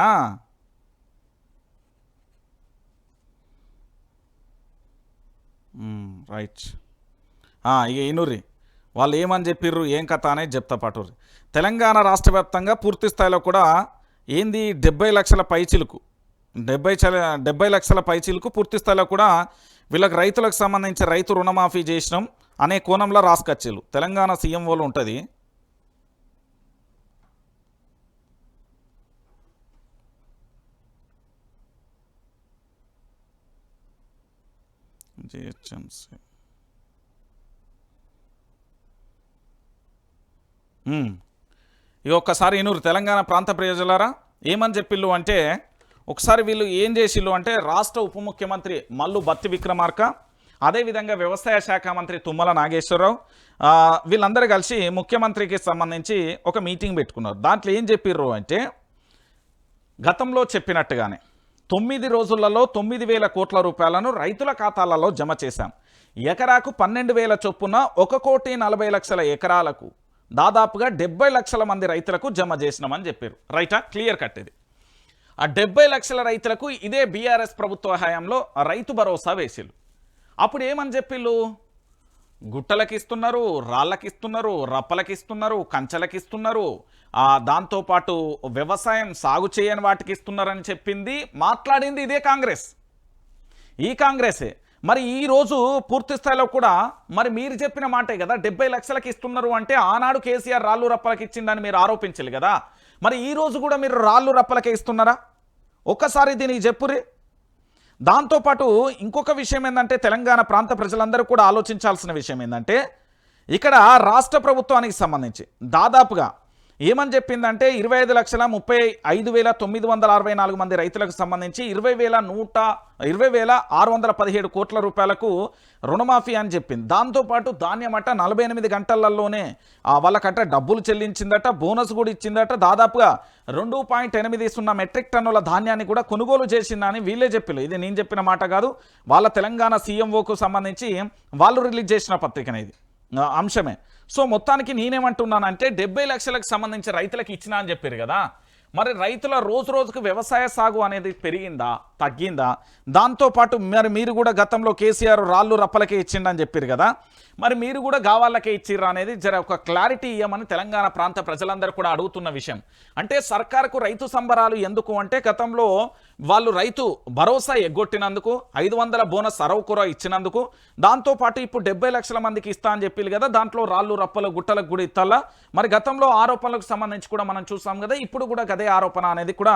Speaker 1: రైట్ ఇక ఇనుర్రి వాళ్ళు ఏమని చెప్పిర్రు, ఏం కథ అనేది చెప్తా పాటుర్రి. తెలంగాణ రాష్ట్ర వ్యాప్తంగా పూర్తి స్థాయిలో కూడా ఏంది 70 లక్షల పైచిలుకు 70 లక్షల పైచిలుకు పూర్తి స్థాయిలో కూడా వీళ్ళకి రైతులకు సంబంధించి రైతు రుణమాఫీ చేసినాం అనే కోణంలో రాసుకొచ్చేళ్ళు. తెలంగాణ సీఎంఓలు ఉంటుంది. జిహెచ్ఎంసీ ఇక ఒక్కసారి ఇనూరు తెలంగాణ ప్రాంత ప్రజలారా ఏమని చెప్పిళ్ళు అంటే, ఒకసారి వీళ్ళు ఏం చేసిళ్ళు అంటే రాష్ట్ర ఉప ముఖ్యమంత్రి మల్లు బత్తి విక్రమార్క, అదేవిధంగా వ్యవసాయ శాఖ మంత్రి తుమ్మల నాగేశ్వరరావు వీళ్ళందరూ కలిసి ముఖ్యమంత్రికి సంబంధించి ఒక మీటింగ్ పెట్టుకున్నారు. దాంట్లో ఏం చెప్పిర్రు అంటే, గతంలో చెప్పినట్టుగానే 9 రోజులలో 9,000 కోట్ల రూపాయలను రైతుల ఖాతాలలో జమ చేశాం. ఎకరాకు 12,000 చొప్పున 1,40,00,000 ఎకరాలకు దాదాపుగా 70 లక్షల మంది రైతులకు జమ చేసినామని చెప్పారు. రైటా? క్లియర్ కట్ ఇది. ఆ 70 లక్షల రైతులకు ఇదే బీఆర్ఎస్ ప్రభుత్వ హయాంలో రైతు భరోసా వేసిళ్ళు. అప్పుడు ఏమని చెప్పిళ్ళు? గుట్టలకి ఇస్తున్నారు, రాళ్ళకి ఇస్తున్నారు, రప్పలకి ఇస్తున్నారు, కంచెలకి ఇస్తున్నారు, దాంతోపాటు వ్యవసాయం సాగు చేయని వాటికి ఇస్తున్నారని చెప్పింది, మాట్లాడింది ఇదే కాంగ్రెస్. ఈ కాంగ్రెసే మరి ఈరోజు పూర్తి స్థాయిలో కూడా మరి మీరు చెప్పిన మాటే కదా 70 లక్షలకి ఇస్తున్నారు అంటే, ఆనాడు కేసీఆర్ రాళ్ళు రప్పలకి ఇచ్చిందని మీరు ఆరోపించాలి కదా. మరి ఈరోజు కూడా మీరు రాళ్ళు రప్పలకే ఇస్తున్నారా? ఒక్కసారి దీనికి చెప్పురి. దాంతోపాటు ఇంకొక విషయం ఏంటంటే, తెలంగాణ ప్రాంత ప్రజలందరూ కూడా ఆలోచించాల్సిన విషయం ఏంటంటే, ఇక్కడ రాష్ట్ర ప్రభుత్వానికి సంబంధించి దాదాపుగా ఏమని చెప్పిందంటే 25,35,964 మంది రైతులకు సంబంధించి 20,617 కోట్ల రూపాయలకు రుణమాఫీ అని చెప్పింది. దాంతోపాటు ధాన్యమట 48 గంటలలోనే వాళ్ళకంటే డబ్బులు చెల్లించిందట, బోనస్ కూడా ఇచ్చిందట. దాదాపుగా 2.80 మెట్రిక్ టన్నుల ధాన్యాన్ని కూడా కొనుగోలు చేసిందని వీళ్ళే చెప్పారు. ఇది నేను చెప్పిన మాట కాదు, వాళ్ళ తెలంగాణ సీఎంఓకు సంబంధించి వాళ్ళు రిలీజ్ చేసిన పత్రికనే ఇది అంశమే. సో మొత్తానికి నేనేమంటున్నానంటే 70 లక్షలకు సంబంధించి రైతులకు ఇచ్చినా అని చెప్పారు కదా, మరి రైతుల రోజు రోజుకు వ్యవసాయ సాగు అనేది పెరిగిందా తగ్గిందా? దాంతోపాటు మరి మీరు కూడా గతంలో కేసీఆర్ రాళ్ళు రప్పలకే ఇచ్చిండని చెప్పారు కదా, మరి మీరు కూడా గావాళ్ళకే ఇచ్చిర్రా అనేది జర ఒక క్లారిటీ ఇవ్వమని తెలంగాణ ప్రాంత ప్రజలందరూ కూడా అడుగుతున్న విషయం. అంటే సర్కారుకు రైతు సంబరాలు ఎందుకు అంటే గతంలో వాళ్ళు రైతు భరోసా ఎగ్గొట్టినందుకు, 500 బోనస్ అరవకుర ఇచ్చినందుకు, దాంతోపాటు ఇప్పుడు 70 లక్షల మందికి ఇస్తా అని చెప్పి కదా, దాంట్లో రాళ్ళు రప్పలు గుట్టలకు కూడా ఇస్తాలా. మరి గతంలో ఆరోపణలకు సంబంధించి కూడా మనం చూసాం కదా, ఇప్పుడు కూడా గదే ఆరోపణ అనేది కూడా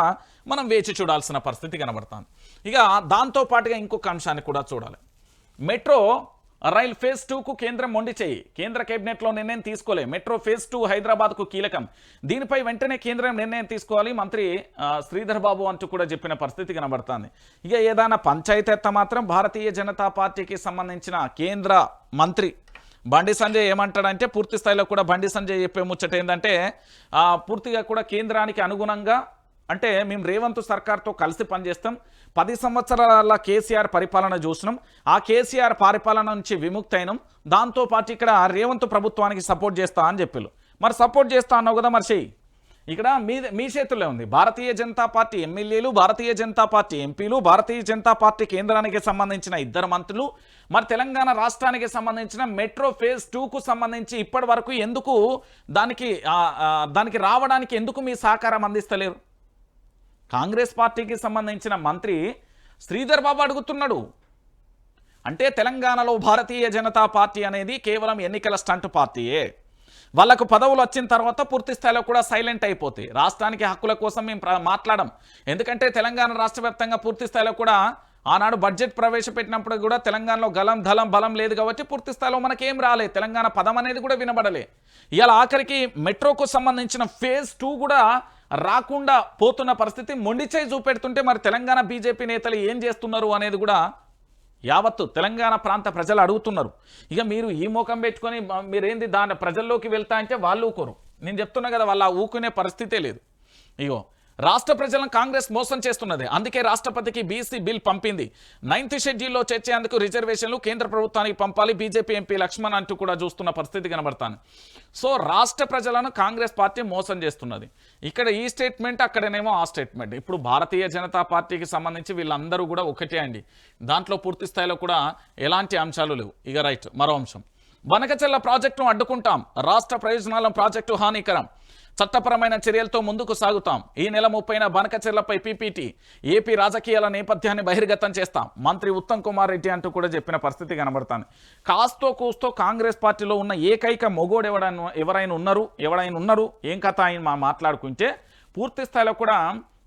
Speaker 1: మనం వేచి చూడాల్సిన పరిస్థితి కనబడుతుంది. ఇక దాంతోపాటుగా ఇంకొక అంశాన్ని కూడా చూడాలి. మెట్రో రైల్ ఫేజ్ 2కు కేంద్రం మొండి చేయి, కేంద్ర కేబినెట్లో నిర్ణయం తీసుకోలే. మెట్రో ఫేజ్ 2 హైదరాబాద్కు కీలకం, దీనిపై వెంటనే కేంద్రం నిర్ణయం తీసుకోవాలి మంత్రి శ్రీధర్ బాబు అంటూ కూడా చెప్పిన పరిస్థితి కనబడుతుంది. ఇక ఏదైనా పంచాయతీ ఎత్త మాత్రం భారతీయ జనతా పార్టీకి సంబంధించిన కేంద్ర మంత్రి బండి సంజయ్ ఏమంటాడంటే, పూర్తి స్థాయిలో కూడా బండి సంజయ్ చెప్పే ముచ్చట ఏంటంటే, పూర్తిగా కూడా కేంద్రానికి అనుగుణంగా అంటే మేము రేవంత్ సర్కార్తో కలిసి పనిచేస్తాం, 10 సంవత్సరాల కేసీఆర్ పరిపాలన చూసినాం, ఆ కేసీఆర్ పరిపాలన నుంచి విముక్తి అయినాం, దాంతోపాటు ఇక్కడ రేవంత్ ప్రభుత్వానికి సపోర్ట్ చేస్తా అని చెప్పారు. మరి సపోర్ట్ చేస్తా అన్నావు కదా, మరి చెయ్యి. ఇక్కడ మీ చేతుల్లో ఉంది. భారతీయ జనతా పార్టీ ఎమ్మెల్యేలు, భారతీయ జనతా పార్టీ ఎంపీలు, భారతీయ జనతా పార్టీ కేంద్రానికి సంబంధించిన 2 మంత్రులు, మరి తెలంగాణ రాష్ట్రానికి సంబంధించిన మెట్రో ఫేజ్ 2కు సంబంధించి ఇప్పటి వరకు ఎందుకు దానికి రావడానికి ఎందుకు మీ సహకారం అందిస్తలేరు? కాంగ్రెస్ పార్టీకి సంబంధించిన మంత్రి శ్రీధర్ బాబు అడుగుతున్నాడు. అంటే తెలంగాణలో భారతీయ జనతా పార్టీ అనేది కేవలం ఎన్నికల స్టంట్ పార్టీయే. వాళ్ళకు పదవులు వచ్చిన తర్వాత పూర్తి స్థాయిలో కూడా సైలెంట్ అయిపోతాయి. రాష్ట్రానికి హక్కుల కోసం మేము మాట్లాడం. ఎందుకంటే తెలంగాణ రాష్ట్ర వ్యాప్తంగా పూర్తి స్థాయిలో కూడా ఆనాడు బడ్జెట్ ప్రవేశపెట్టినప్పుడు కూడా తెలంగాణలో గలం ధలం బలం లేదు కాబట్టి పూర్తి స్థాయిలో మనకేం రాలేదు, తెలంగాణ పదం అనేది కూడా వినబడలే. ఇవాళ ఆఖరికి మెట్రోకు సంబంధించిన ఫేజ్ 2 కూడా రాకుండా పోతున్న పరిస్థితి, మొండిచేయి చూపెడుతుంటే మరి తెలంగాణ బీజేపీ నేతలు ఏం చేస్తున్నారు అనేది కూడా యావత్తు తెలంగాణ ప్రాంత ప్రజలు అడుగుతున్నారు. ఇక మీరు ఈ మోకం పెట్టుకొని మీరేంది దాని ప్రజల్లోకి వెళ్తా అంటే వాళ్ళు ఊకోరు. నేను చెప్తున్నా కదా, వాళ్ళ ఊకునే పరిస్థితే లేదు. ఇగో రాష్ట్ర ప్రజలను కాంగ్రెస్ మోసం చేస్తున్నది, అందుకే రాష్ట్రపతికి బీసీ బిల్ పంపింది. 9th షెడ్యూల్లో చేర్చేందుకు రిజర్వేషన్లు కేంద్ర ప్రభుత్వానికి పంపాలి, బీజేపీ ఎంపీ లక్ష్మణ్ అంటూ కూడా చూస్తున్న పరిస్థితి కనబడతాను. సో రాష్ట్ర ప్రజలను కాంగ్రెస్ పార్టీ మోసం చేస్తున్నది. ఇక్కడ ఈ స్టేట్మెంట్, అక్కడనేమో ఆ స్టేట్మెంట్. ఇప్పుడు భారతీయ జనతా పార్టీకి సంబంధించి వీళ్ళందరూ కూడా ఒకటే అండి, దాంట్లో పూర్తి స్థాయిలో కూడా ఎలాంటి అంశాలు లేవు. ఇక రైట్, మరో అంశం, బనకచెర్ల ప్రాజెక్టును అడ్డుకుంటాం, రాష్ట్ర ప్రయోజనాల ప్రాజెక్టు హానికరం, చట్టపరమైన చర్యలతో ముందుకు సాగుతాం, ఈ నెల 30న బనకచెర్లపై పీపీటీ, ఏపీ రాజకీయాల నేపథ్యాన్ని బహిర్గతం చేస్తాం, మంత్రి ఉత్తమ్ కుమార్ రెడ్డి అంటూ కూడా చెప్పిన పరిస్థితి కనబడుతుంది. కాస్తో కూస్తో కాంగ్రెస్ పార్టీలో ఉన్న ఏకైక మొగోడు ఎవరైనా ఉన్నారు ఏం కథ ఆయన మాట్లాడుకుంటే పూర్తి స్థాయిలో కూడా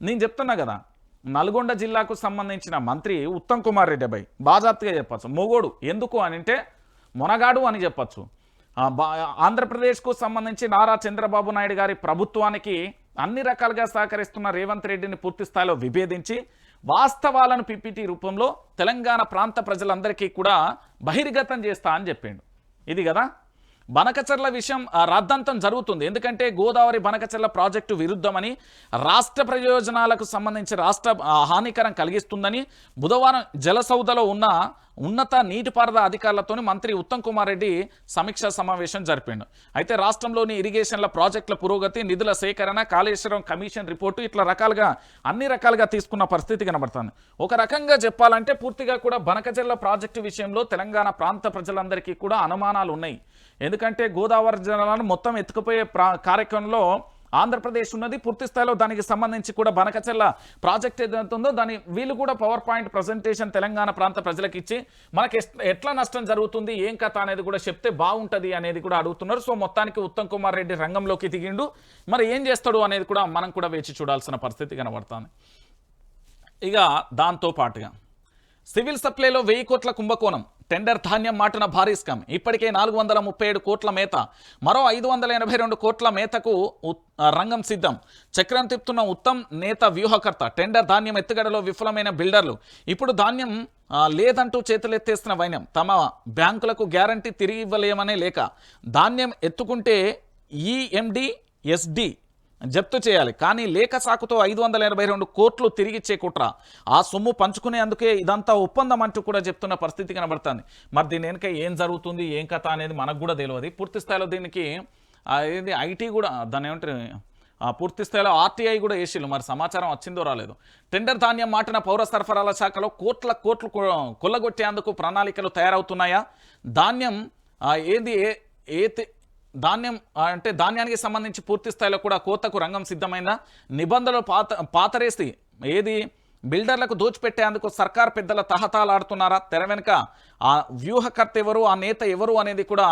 Speaker 1: నేను చెప్తున్నా కదా, నల్గొండ జిల్లాకు సంబంధించిన మంత్రి ఉత్తమ్ కుమార్ రెడ్డి అబ్బాయి బాజాప్తిగా చెప్పచ్చు, మొగోడు ఎందుకు అని అంటే మొనగాడు అని చెప్పచ్చు. ఆంధ్రప్రదేశ్కు సంబంధించి నారా చంద్రబాబు నాయుడు గారి ప్రభుత్వానికి అన్ని రకాలుగా సహకరిస్తున్న రేవంత్ రెడ్డిని పూర్తి స్థాయిలో విభేదించి వాస్తవాలను పీపీటీ రూపంలో తెలంగాణ ప్రాంత ప్రజలందరికీ కూడా బహిర్గతం చేస్తా అని చెప్పిండు. ఇది కదా బనకచెర్ల విషయం రాద్ధాంతం జరుగుతుంది. ఎందుకంటే గోదావరి బనకచెర్ల ప్రాజెక్టు విరుద్ధమని, రాష్ట్ర ప్రయోజనాలకు సంబంధించి రాష్ట్ర హానికరం కలిగిస్తుందని బుధవారం జలసౌధలో ఉన్న ఉన్నత నీటిపారుదల అధికారులతో మంత్రి ఉత్తమ్ కుమార్ రెడ్డి సమీక్షా సమావేశం జరిపిండు. అయితే రాష్ట్రంలోని ఇరిగేషన్ల ప్రాజెక్టుల పురోగతి, నిధుల సేకరణ, కాళేశ్వరం కమిషన్ రిపోర్టు ఇట్లా రకాలుగా అన్ని రకాలుగా తీసుకున్న పరిస్థితి కనబడుతుంది. ఒక రకంగా చెప్పాలంటే పూర్తిగా కూడా బనకచెర్ల ప్రాజెక్టు విషయంలో తెలంగాణ ప్రాంత ప్రజలందరికీ కూడా అనుమానాలు ఉన్నాయి. ఎందుకంటే గోదావరి జలాలను మొత్తం ఎత్తుకుపోయే కార్యక్రమంలో ఆంధ్రప్రదేశ్ ఉన్నది. పూర్తి స్థాయిలో దానికి సంబంధించి కూడా బనకచెర్ల ప్రాజెక్ట్ ఏదైతే ఉందో దాని వీళ్ళు కూడా పవర్ పాయింట్ ప్రజెంటేషన్ తెలంగాణ ప్రాంత ప్రజలకు ఇచ్చి మనకి ఎట్లా నష్టం జరుగుతుంది, ఏం కథ అనేది కూడా చెప్తే బాగుంటుంది అనేది కూడా అడుగుతున్నారు. సో మొత్తానికి ఉత్తమ్ కుమార్ రెడ్డి రంగంలోకి దిగిండు. మరి ఏం చేస్తాడు అనేది కూడా మనం కూడా వేచి చూడాల్సిన పరిస్థితి కనబడుతుంది. ఇక దాంతో పాటుగా సివిల్ సప్లైలో 1000 కోట్ల కుంభకోణం, టెండర్ ధాన్యం మాటున భారీ స్కామ్. ఇప్పటికే 437 కోట్ల మేత, మరో 582 కోట్ల మేతకు రంగం సిద్ధం. చక్రం తిప్పుతున్న ఉత్తమ్ నేత వ్యూహకర్త. టెండర్ ధాన్యం ఎత్తుగడలో విఫలమైన బిల్డర్లు. ఇప్పుడు ధాన్యం లేదంటూ చేతులెత్తేస్తున్న వైనం. తమ బ్యాంకులకు గ్యారంటీ తిరిగి ఇవ్వలేమనే లేక ధాన్యం ఎత్తుకుంటే ఈఎండి ఎస్డి జప్తు చేయాలి. కానీ లేఖ సాకుతో 582 కోట్లు తిరిగిచ్చే కుట్ర. ఆ సొమ్ము పంచుకునేందుకే ఇదంతా ఒప్పందం అంటూ కూడా చెప్తున్న పరిస్థితి కనబడుతుంది. మరి దీని వెనుక ఏం జరుగుతుంది, ఏం కథ అనేది మనకు కూడా తెలియదు. పూర్తి స్థాయిలో దీనికి ఏది ఐటీ కూడా దాన్ని ఏమంటారు, పూర్తి స్థాయిలో ఆర్టీఐ కూడా వేసిళ్ళు. మరి సమాచారం వచ్చిందో రాలేదు. టెండర్ ధాన్యం మాటిన పౌర సరఫరాల శాఖలో కోట్లు కొల్లగొట్టేందుకు ప్రణాళికలు తయారవుతున్నాయా? ధాన్యం ధాన్యం అంటే ధాన్యానికి సంబంధించి పూర్తి స్థాయిలో కూడా కోతకు రంగం సిద్ధమైందా? నిబంధనలు పాతరేసి బిల్డర్లకు దోచిపెట్టేందుకు సర్కార్ పెద్దల తహతాలాడుతున్నారా? తెర వెనుక ఆ వ్యూహకర్త ఎవరు, ఆ నేత ఎవరు అనేది కూడా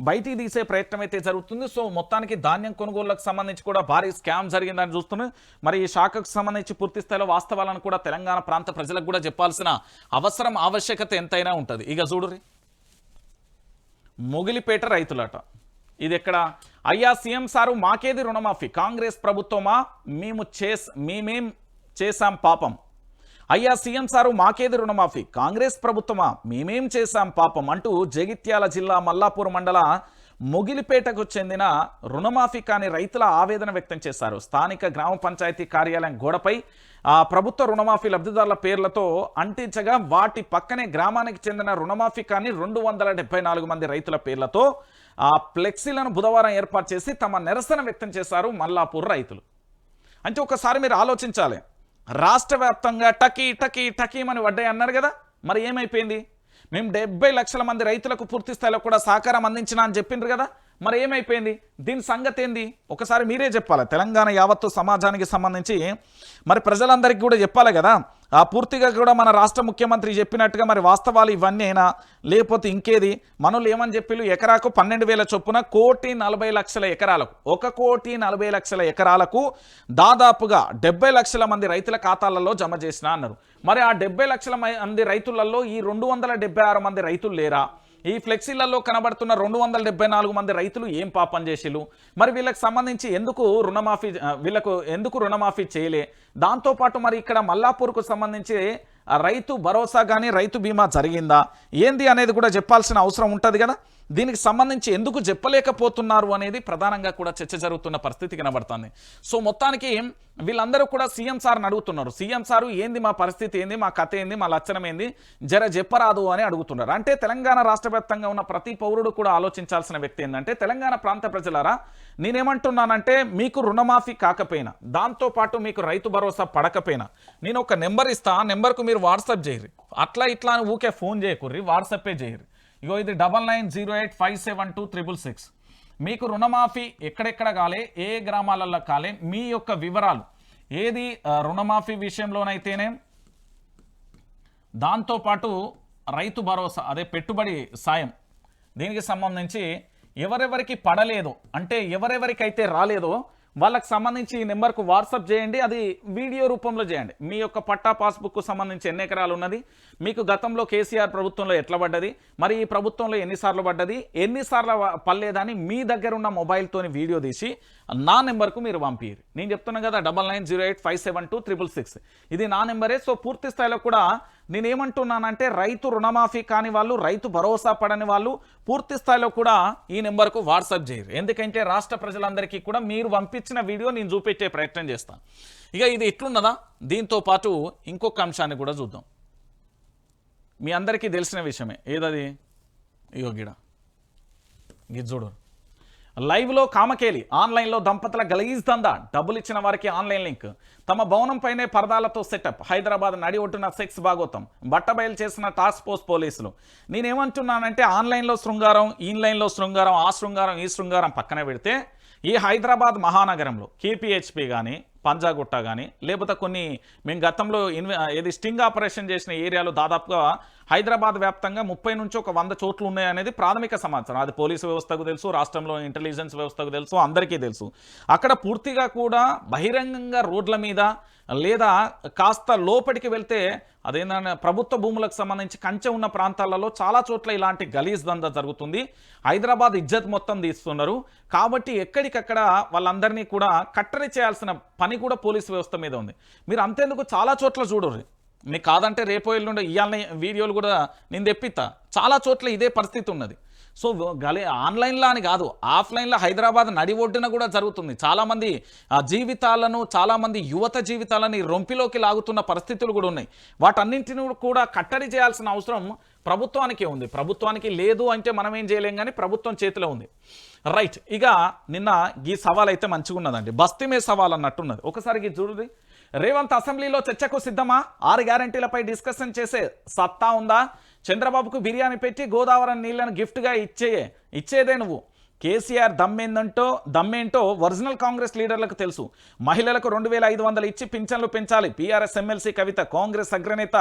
Speaker 1: బయటికి తీసే ప్రయత్నం అయితే జరుగుతుంది. సో మొత్తానికి ధాన్యం కొనుగోళ్లకు సంబంధించి కూడా భారీ స్కామ్ జరిగిందని చూస్తున్నాం. మరి ఈ శాఖకు సంబంధించి పూర్తి స్థాయిలో వాస్తవాలను కూడా తెలంగాణ ప్రాంత ప్రజలకు కూడా చెప్పాల్సిన ఆవశ్యకత ఎంతైనా ఉంటుంది. ఇక చూడురి, మొగిలిపేట రైతులట. ఇది ఎక్కడ? అయ్యా సీఎం సారు మాకేది రుణమాఫీ, కాంగ్రెస్ ప్రభుత్వమా మేమేం చేశాం పాపం. అయ్యా సీఎం సారు మాకేది రుణమాఫీ, కాంగ్రెస్ ప్రభుత్వమా మేమేం చేశాం పాపం అంటూ జగిత్యాల జిల్లా మల్లాపూర్ మండల మొగిలిపేటకు చెందిన రుణమాఫీ కాని రైతుల ఆవేదన వ్యక్తం చేశారు. స్థానిక గ్రామ పంచాయతీ కార్యాలయం గోడపై ప్రభుత్వ రుణమాఫీ లబ్ధిదారుల పేర్లతో అంటించగా వాటి పక్కనే గ్రామానికి చెందిన రుణమాఫీ కాని 274 మంది రైతుల పేర్లతో ఫ్లెక్సీలను బుధవారం ఏర్పాటు చేసి తమ నిరసన వ్యక్తం చేశారు మల్లాపూర్ రైతులు. అంటే ఒకసారి మీరు ఆలోచించాలి, రాష్ట్ర వ్యాప్తంగా టకీమని వడ్డాయి అన్నారు కదా, మరి ఏమైపోయింది? మేము 70 లక్షల మంది రైతులకు పూర్తి స్థాయిలో కూడా సహకారం అందించినా అని చెప్పిండ్రు కదా, మరి ఏమైపోయింది? దీని సంగతి ఏంది ఒకసారి మీరే చెప్పాలి. తెలంగాణ యావత్తు సమాజానికి సంబంధించి మరి ప్రజలందరికీ కూడా చెప్పాలి కదా. పూర్తిగా కూడా మన రాష్ట్ర ముఖ్యమంత్రి చెప్పినట్టుగా మరి వాస్తవాలు ఇవన్నీ అయినా లేకపోతే ఇంకేది? మనోళ్ళు ఏమని చెప్పిళ్ళు, ఎకరాకు 12,000 చొప్పున 1,40,00,000 ఎకరాలకు 1,40,00,000 ఎకరాలకు దాదాపుగా 70 లక్షల మంది రైతుల ఖాతాలలో జమ చేసినా అన్నారు. మరి ఆ 70 లక్షల మంది రైతులలో ఈ 276 మంది రైతులు లేరా? ఈ ఫ్లెక్సీలలో కనబడుతున్న 274 మంది రైతులు ఏం పాపం చేసిళ్ళు? మరి వీళ్ళకి సంబంధించి ఎందుకు రుణమాఫీ చేయలే? దాంతోపాటు మరి ఇక్కడ మల్లాపూర్కు సంబంధించి రైతు భరోసా కానీ రైతు బీమా జరిగిందా ఏంది అనేది కూడా చెప్పాల్సిన అవసరం ఉంటుంది కదా. దీనికి సంబంధించి ఎందుకు చెప్పలేకపోతున్నారు అనేది ప్రధానంగా కూడా చర్చ జరుగుతున్న పరిస్థితి కనబడుతుంది. సో మొత్తానికి వీళ్ళందరూ కూడా సీఎం సార్ని అడుగుతున్నారు, సీఎం సారు ఏంది మా పరిస్థితి ఏంది, మా కథ ఏంది, మా లక్షణం ఏంది, జర చెప్పరాదు అని అడుగుతున్నారు. అంటే తెలంగాణ రాష్ట్ర వ్యాప్తంగా ఉన్న ప్రతి పౌరుడు కూడా ఆలోచించాల్సిన వ్యక్తి ఏంటంటే, తెలంగాణ ప్రాంత ప్రజలారా నేనేమంటున్నానంటే, మీకు రుణమాఫీ కాకపోయినా దాంతోపాటు మీకు రైతు భరోసా పడకపోయినా నేను ఒక నెంబర్ ఇస్తా, ఆ నెంబర్కు మీరు వాట్సాప్ చేయరు. అట్లా ఇట్లా అని ఊకే ఫోన్ చేయకుర్రి, వాట్సాపే చేయరు. ఇగో ఇది 9908572666. మీకు రుణమాఫీ ఎక్కడెక్కడ కాలే, ఏ గ్రామాలలో కాలే, మీ యొక్క వివరాలు ఏది రుణమాఫీ విషయంలోనైతేనే దాంతోపాటు రైతు భరోసా అదే పెట్టుబడి సాయం దీనికి సంబంధించి ఎవరెవరికి పడలేదో అంటే ఎవరెవరికైతే రాలేదో వాళ్ళకి సంబంధించి ఈ నెంబర్కు వాట్సాప్ చేయండి. అది వీడియో రూపంలో చేయండి. మీ యొక్క పట్టా పాస్బుక్కు సంబంధించి ఎన్ని ఎకరాలు ఉన్నది, మీకు గతంలో కేసీఆర్ ప్రభుత్వంలో ఎట్లా పడ్డది, మరి ఈ ప్రభుత్వంలో ఎన్నిసార్లు పడ్డది, ఎన్నిసార్లు పడలేదని మీ దగ్గర ఉన్న మొబైల్తోని వీడియో తీసి నా నెంబర్కు మీరు పంపియ్యారు. నేను చెప్తున్నాను కదా 9908572666 ఇది నా నెంబరే. సో పూర్తి స్థాయిలో కూడా నేనేమంటున్నానంటే, రైతు రుణమాఫీ కాని వాళ్ళు, రైతు భరోసా పడని వాళ్ళు పూర్తి స్థాయిలో కూడా ఈ నెంబర్కు వాట్సాప్ చేయరు. ఎందుకంటే రాష్ట్ర ప్రజలందరికీ కూడా మీరు పంపించిన వీడియో నేను చూపెట్టే ప్రయత్నం చేస్తాను. ఇక ఇది ఎట్లున్నదా, దీంతో పాటు ఇంకొక అంశాన్ని కూడా చూద్దాం. మీ అందరికీ తెలిసిన విషయమే, ఏదది? ఇగో గిడ చూడు, లైవ్లో కామకేలి, ఆన్లైన్లో దంపతుల గలీజ్ దందా, డబ్బులు ఇచ్చిన వారికి ఆన్లైన్ లింక్, తమ భవనం పైనే పరదాలతో సెటప్, హైదరాబాద్ నడి ఒడ్డున సెక్స్ భాగోతం, బట్టబయలు చేసిన టాస్క్ ఫోర్స్ పోలీసులు. నేనేమంటున్నానంటే, ఆన్లైన్లో శృంగారం, ఈన్లైన్లో శృంగారం, ఆ శృంగారం ఈ శృంగారం పక్కన పెడితే ఈ హైదరాబాద్ మహానగరంలో కేపీహెచ్పి కానీ పంజాగుట్ట కానీ లేకపోతే కొన్ని మేము గతంలో ఏది స్టింగ్ ఆపరేషన్ చేసిన ఏరియాలో దాదాపుగా హైదరాబాద్ వ్యాప్తంగా 30 నుంచి ఒక 100 చోట్లు ఉన్నాయనేది ప్రాథమిక సమాచారం. అది పోలీసు వ్యవస్థకు తెలుసు, రాష్ట్రంలో ఇంటెలిజెన్స్ వ్యవస్థకు తెలుసు, అందరికీ తెలుసు. అక్కడ పూర్తిగా కూడా బహిరంగంగా రోడ్ల మీద లేదా కాస్త లోపలికి వెళ్తే అదేంటంటే ప్రభుత్వ భూములకు సంబంధించి కంచె ఉన్న ప్రాంతాలలో చాలా చోట్ల ఇలాంటి గలీజ్ దందా జరుగుతుంది. హైదరాబాద్ ఇజ్జత్ మొత్తం తీస్తున్నారు. కాబట్టి ఎక్కడికక్కడ వాళ్ళందరినీ కూడా కట్టడి చేయాల్సిన పని కూడా పోలీసు వ్యవస్థ మీద ఉంది. మీరు అంతేందుకు చాలా చోట్ల చూడరు. మీకు కాదంటే రేపో ఎల్లుండి ఇవాళ వీడియోలు కూడా నేను తెప్పిస్తా. చాలా చోట్ల ఇదే పరిస్థితి ఉన్నది. సో ఆన్లైన్లో అని కాదు, ఆఫ్లైన్లో హైదరాబాద్ నడి ఒడ్డున కూడా జరుగుతుంది. చాలామంది జీవితాలను, చాలామంది యువత జీవితాలని రొంపిలోకి లాగుతున్న పరిస్థితులు కూడా ఉన్నాయి. వాటన్నింటిని కూడా కట్టడి చేయాల్సిన అవసరం ప్రభుత్వానికే ఉంది. ప్రభుత్వానికి లేదు అంటే మనం ఏం చేయలేం, కానీ ప్రభుత్వం చేతిలో ఉంది. రైట్, ఇక నిన్న ఈ సవాల్ అయితే మంచిగా ఉన్నదండి. బస్తీమే సవాల్ అన్నట్టున్నది. ఒకసారి ఇది చూడండి. రేవంత్ అసెంబ్లీలో చర్చకు సిద్ధమా? 6 గ్యారంటీలపై డిస్కషన్ చేసే సత్తా ఉందా? చంద్రబాబుకు బిర్యానీ పెట్టి గోదావరి నీళ్లను గిఫ్ట్గా ఇచ్చేదే నువ్వు. కేసీఆర్ దమ్మేంటో ఒరిజినల్ కాంగ్రెస్ లీడర్లకు తెలుసు. మహిళలకు 2500 ఇచ్చి పింఛన్లు పెంచాలి. పీఆర్ఎస్ ఎమ్మెల్సీ కవిత కాంగ్రెస్ అగ్రనేత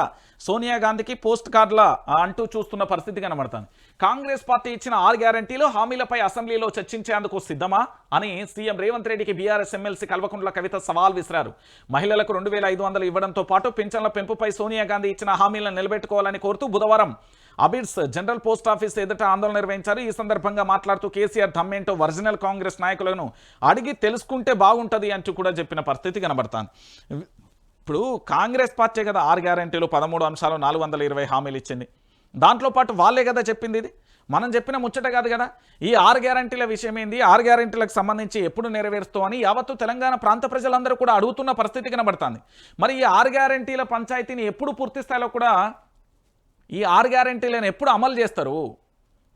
Speaker 1: సోనియా గాంధీకి పోస్ట్ కార్డులా అంటూ చూస్తున్న పరిస్థితి కనబడుతుంది. కాంగ్రెస్ పార్టీ ఇచ్చిన 6 గ్యారంటీలు హామీలపై అసెంబ్లీలో చర్చించేందుకు సిద్ధమా అని సీఎం రేవంత్ రెడ్డికి బీఆర్ఎస్ ఎమ్మెల్సీ కల్వకుంట్ల కవిత సవాల్ విసిరారు. మహిళలకు 2500 ఇవ్వడంతో పాటు పింఛన్ల పెంపుపై సోనియా గాంధీ ఇచ్చిన హామీలను నిలబెట్టుకోవాలని కోరుతూ బుధవారం అబిడ్స్ జనరల్ పోస్ట్ ఆఫీస్ ఎదుట ఆందోళన నిర్వహించారు. ఈ సందర్భంగా మాట్లాడుతూ కేసీఆర్ దమ్మేంటో ఒరిజినల్ కాంగ్రెస్ నాయకులను అడిగి తెలుసుకుంటే బాగుంటుంది అంటూ కూడా చెప్పిన పరిస్థితి కనబడతాను. ఇప్పుడు కాంగ్రెస్ పార్టీ కదా 6 గ్యారంటీలు 13 అంశాలు 420 హామీలు ఇచ్చింది. దాంట్లో పాటు వాళ్ళే కదా చెప్పింది. ఇది మనం చెప్పిన ముచ్చట కాదు కదా. ఈ 6 గ్యారంటీల విషయం ఏంది, 6 గ్యారంటీలకు సంబంధించి ఎప్పుడు నెరవేరుస్తూ అని యావత్తు తెలంగాణ ప్రాంత ప్రజలందరూ కూడా అడుగుతున్న పరిస్థితి కనబడుతుంది. మరి ఈ 6 గ్యారంటీల పంచాయతీని ఎప్పుడు పూర్తి స్థాయిలో కూడా ఈ 6 గ్యారంటీలను ఎప్పుడు అమలు చేస్తారు?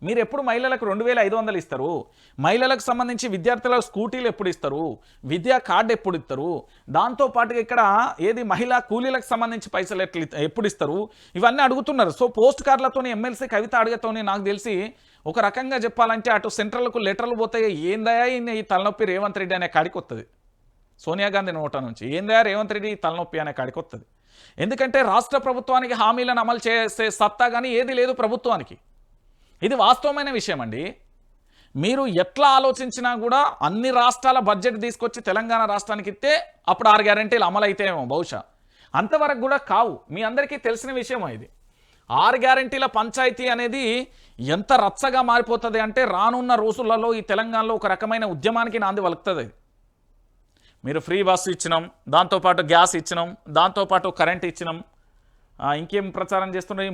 Speaker 1: మీరు ఎప్పుడు మహిళలకు 2500 ఇస్తారు? మహిళలకు సంబంధించి విద్యార్థులకు స్కూటీలు ఎప్పుడు ఇస్తారు? విద్యా కార్డు ఎప్పుడు ఇస్తారు? దాంతోపాటుగా ఇక్కడ ఏది మహిళా కూలీలకు సంబంధించి పైసలు ఎప్పుడు ఇస్తారు? ఇవన్నీ అడుగుతున్నారు. సో పోస్ట్ కార్డులతోని ఎమ్మెల్సీ కవిత అడిగతోని నాకు తెలిసి ఒక రకంగా చెప్పాలంటే అటు సెంట్రల్కు లెటర్లు పోతాయి. ఏందయా ఈ తలనొప్పి రేవంత్ రెడ్డి అనే కాడికి వస్తుంది. సోనియా గాంధీ నోట నుంచి ఏందయా రేవంత్ రెడ్డి తలనొప్పి అనే కాడికి వస్తుంది. ఎందుకంటే రాష్ట్ర ప్రభుత్వానికి హామీలను అమలు చేసే సత్తా కానీ ఏది లేదు ప్రభుత్వానికి. ఇది వాస్తవమైన విషయం అండి. మీరు ఎట్లా ఆలోచించినా కూడా అన్ని రాష్ట్రాల బడ్జెట్ తీసుకొచ్చి తెలంగాణ రాష్ట్రానికి ఇస్తే అప్పుడు 6 గ్యారంటీలు అమలు అయితేమో బహుశా. అంతవరకు కూడా కావు. మీ అందరికీ తెలిసిన విషయం ఇది. 6 గ్యారంటీల పంచాయతీ అనేది ఎంత రచ్చగా మారిపోతుంది అంటే రానున్న రోజులలో ఈ తెలంగాణలో ఒక రకమైన ఉద్యమానికి నాంది వలుకుతుంది. మీరు ఫ్రీ బస్సు ఇచ్చినాం, దాంతోపాటు గ్యాస్ ఇచ్చినాం, దాంతోపాటు కరెంట్ ఇచ్చినాం, ఇంకేం ప్రచారం చేస్తున్నారు?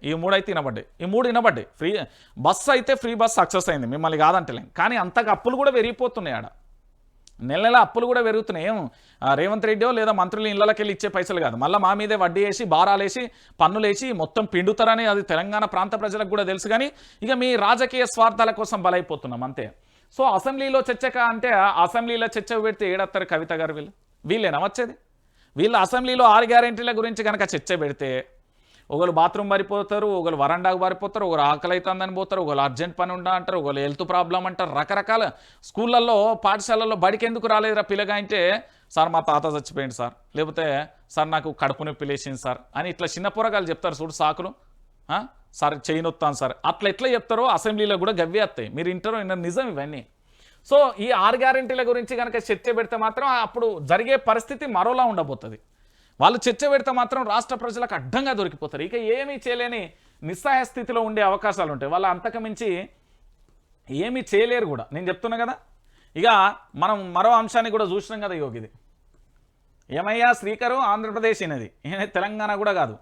Speaker 1: ఈ మూడు అయితే వినబడ్డాయి. ఈ 3 వినబడ్డాయి. ఫ్రీ బస్సు అయితే ఫ్రీ బస్ సక్సెస్ అయింది, మిమ్మల్ని కాదంటలేం. కానీ అంతగా అప్పులు కూడా పెరిగిపోతున్నాయి. ఆడ నెల అప్పులు కూడా పెరుగుతున్నాయి. ఏం రేవంత్ రెడ్డియో లేదా మంత్రులు ఇళ్ళకి వెళ్ళి ఇచ్చే పైసలు కాదు, మళ్ళీ మా మీదే వడ్డీ వేసి భారాలేసి పన్నులేసి మొత్తం పిండుతారని అది తెలంగాణ ప్రాంత ప్రజలకు కూడా తెలుసు. కానీ ఇక మీ రాజకీయ స్వార్థాల కోసం బలైపోతున్నాం అంతే. సో అసెంబ్లీలో చర్చక అంటే అసెంబ్లీలో చర్చ పెడితే ఏడత్తారు కవిత గారు? వీళ్ళేనా వచ్చేది? వీళ్ళు అసెంబ్లీలో 6 గ్యారెంటీల గురించి కనుక చర్చ పెడితే ఒకరు బాత్రూమ్ పారిపోతారు, ఒకరు వరండాకు పారిపోతారు, ఒకరు ఆకలి అవుతుందని పోతారు, ఒకరు అర్జెంట్ పని ఉండా అంటారు, ఒకరు హెల్త్ ప్రాబ్లం అంటారు. రకరకాల స్కూళ్ళల్లో పాఠశాలల్లో బడికి ఎందుకు రాలేదురా పిల్లగా అంటే సార్ మా తాత చచ్చిపోయింది సార్, లేకపోతే సార్ నాకు కడుపు నొప్పి లేచింది సార్ అని ఇట్లా చిన్న పోరగాలు చెప్తారు చూడు సాకులు. సార్ చెయ్యి నొత్తాను సార్ అట్లా ఎట్లా చెప్తారో అసెంబ్లీలో కూడా గవ్వే వస్తాయి. మీరు ఇంటారో నిజం ఇవన్నీ. సో ఈ 6 గ్యారెంటీల గురించి కనుక చర్చ పెడితే మాత్రం అప్పుడు జరిగే పరిస్థితి మరోలా ఉండబోతుంది. వాళ్ళు చర్చ పెడితే మాత్రం రాష్ట్ర ప్రజలకు అడ్డంగా దొరికిపోతారు. ఇక ఏమీ చేయలేని నిస్సహాయ స్థితిలో ఉండే అవకాశాలు ఉంటాయి. వాళ్ళు అంతకు మించి ఏమీ చేయలేరు కూడా. నేను చెప్తున్నా కదా. ఇక మనం మరో అంశాన్ని కూడా చూసినాం కదా. ఇది ఏమయ్యా శ్రీకరు ఆంధ్రప్రదేశ్ అనేది తెలంగాణ కూడా కాదు.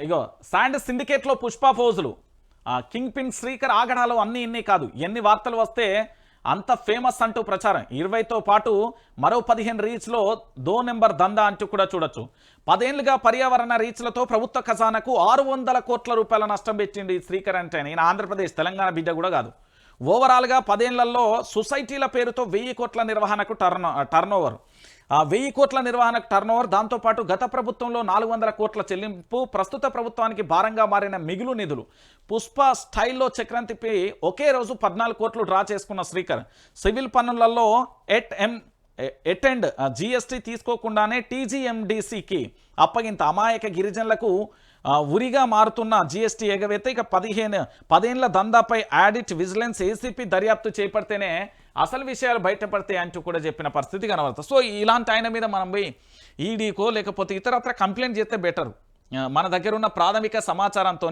Speaker 1: ఇగో శాండ్ సిండికేట్లో పుష్ప ఫౌజులు, కింగ్ పిన్ శ్రీకర్ ఆగడాలు అన్నీ ఇన్ని కాదు. ఎన్ని వార్తలు వస్తే అంత ఫేమస్ అంటూ ప్రచారం. 20తో పాటు మరో 15 రీచ్లో దో నెంబర్ దందా అంటూ కూడా చూడొచ్చు. 10 ఏళ్లుగా పర్యావరణ రీచ్లతో ప్రభుత్వ ఖజానాకు 600 కోట్ల రూపాయల నష్టం పెట్టింది శ్రీకర్ అంటే. ఈయన ఆంధ్రప్రదేశ్ తెలంగాణ బిడ్డ కూడా కాదు. ఓవరాల్గా 10 ఏళ్లలో సొసైటీల పేరుతో 1000 కోట్ల నిర్వహణకు టర్నోవర్ 1000 కోట్ల నిర్వహణకు టర్నోవర్. దాంతోపాటు గత ప్రభుత్వంలో 400 కోట్ల చెల్లింపు. ప్రస్తుత ప్రభుత్వానికి భారంగా మారిన మిగులు నిధులు. పుష్ప స్టైల్లో చక్రం తిప్పి ఒకే రోజు 14 కోట్లు డ్రా చేసుకున్న శ్రీకర్. సివిల్ పన్నులలో అటెండ్ జిఎస్టీ తీసుకోకుండానే టీజీఎండిసికి అప్పగింత అమాయక గిరిజనులకు ఉరిగా మారుతున్న జిఎస్టీ ఎగవేత ఇక 10 దందాపై ఆడిట్ విజిలెన్స్ ఏసీపీ దర్యాప్తు చేపడితేనే అసలు విషయాలు బయటపడతాయి అంటూ కూడా చెప్పిన పరిస్థితి కనబడుతుంది. సో ఇలాంటి ఆయన మీద మనం పోయి ఈడీకో లేకపోతే ఇతరత్ర కంప్లైంట్ చేస్తే బెటరు. మన దగ్గర ఉన్న ప్రాథమిక సమాచారంతో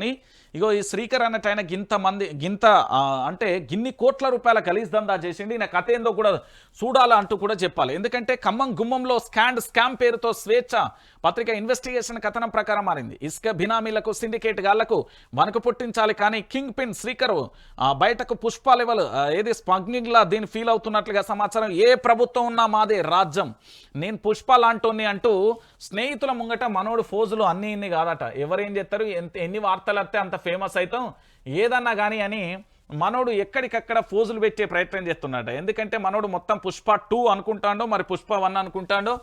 Speaker 1: ఇగో ఈ శ్రీకర్ అన్నట్టు ఆయన అంటే గిన్ని కోట్ల రూపాయల గలీజ్ దందా చేసిండి, ఈయన కథ ఏందో కూడా చూడాలా అంటూ కూడా చెప్పాలి. ఎందుకంటే ఖమ్మం గుమ్మంలో స్కామ్ పేరుతో స్వేచ్ఛ పత్రిక ఇన్వెస్టిగేషన్ కథనం ప్రకారం మారింది. ఇసుక బినామీలకు సిండికేట్ గాళ్లకు వణుకు పుట్టించాలి కానీ కింగ్ పిన్ శ్రీకర్ బయటకు పుష్ప లెవెల్ ఏది స్మగ్లింగ్ లా దీన్ని ఫీల్ అవుతున్నట్లుగా సమాచారం. ఏ ప్రభుత్వం ఉన్నా మాదే రాజ్యం, నేను పుష్ప లాంటోని అంటూ స్నేహితుల ముంగట మనోడు ఫోజులు అన్ని ఇన్ని కాదట. ఎవరేం చేస్తారు, ఎన్ని వార్తలు వస్తే అంత ఫేమస్ అవుతాం ఏదన్నా కానీ అని మనోడు ఎక్కడికక్కడ ఫోజులు పెట్టే ప్రయత్నం చేస్తున్నాడు. ఎందుకంటే మనోడు మొత్తం పుష్ప 2 అనుకుంటాడో మరి పుష్ప 1 అనుకుంటాడో.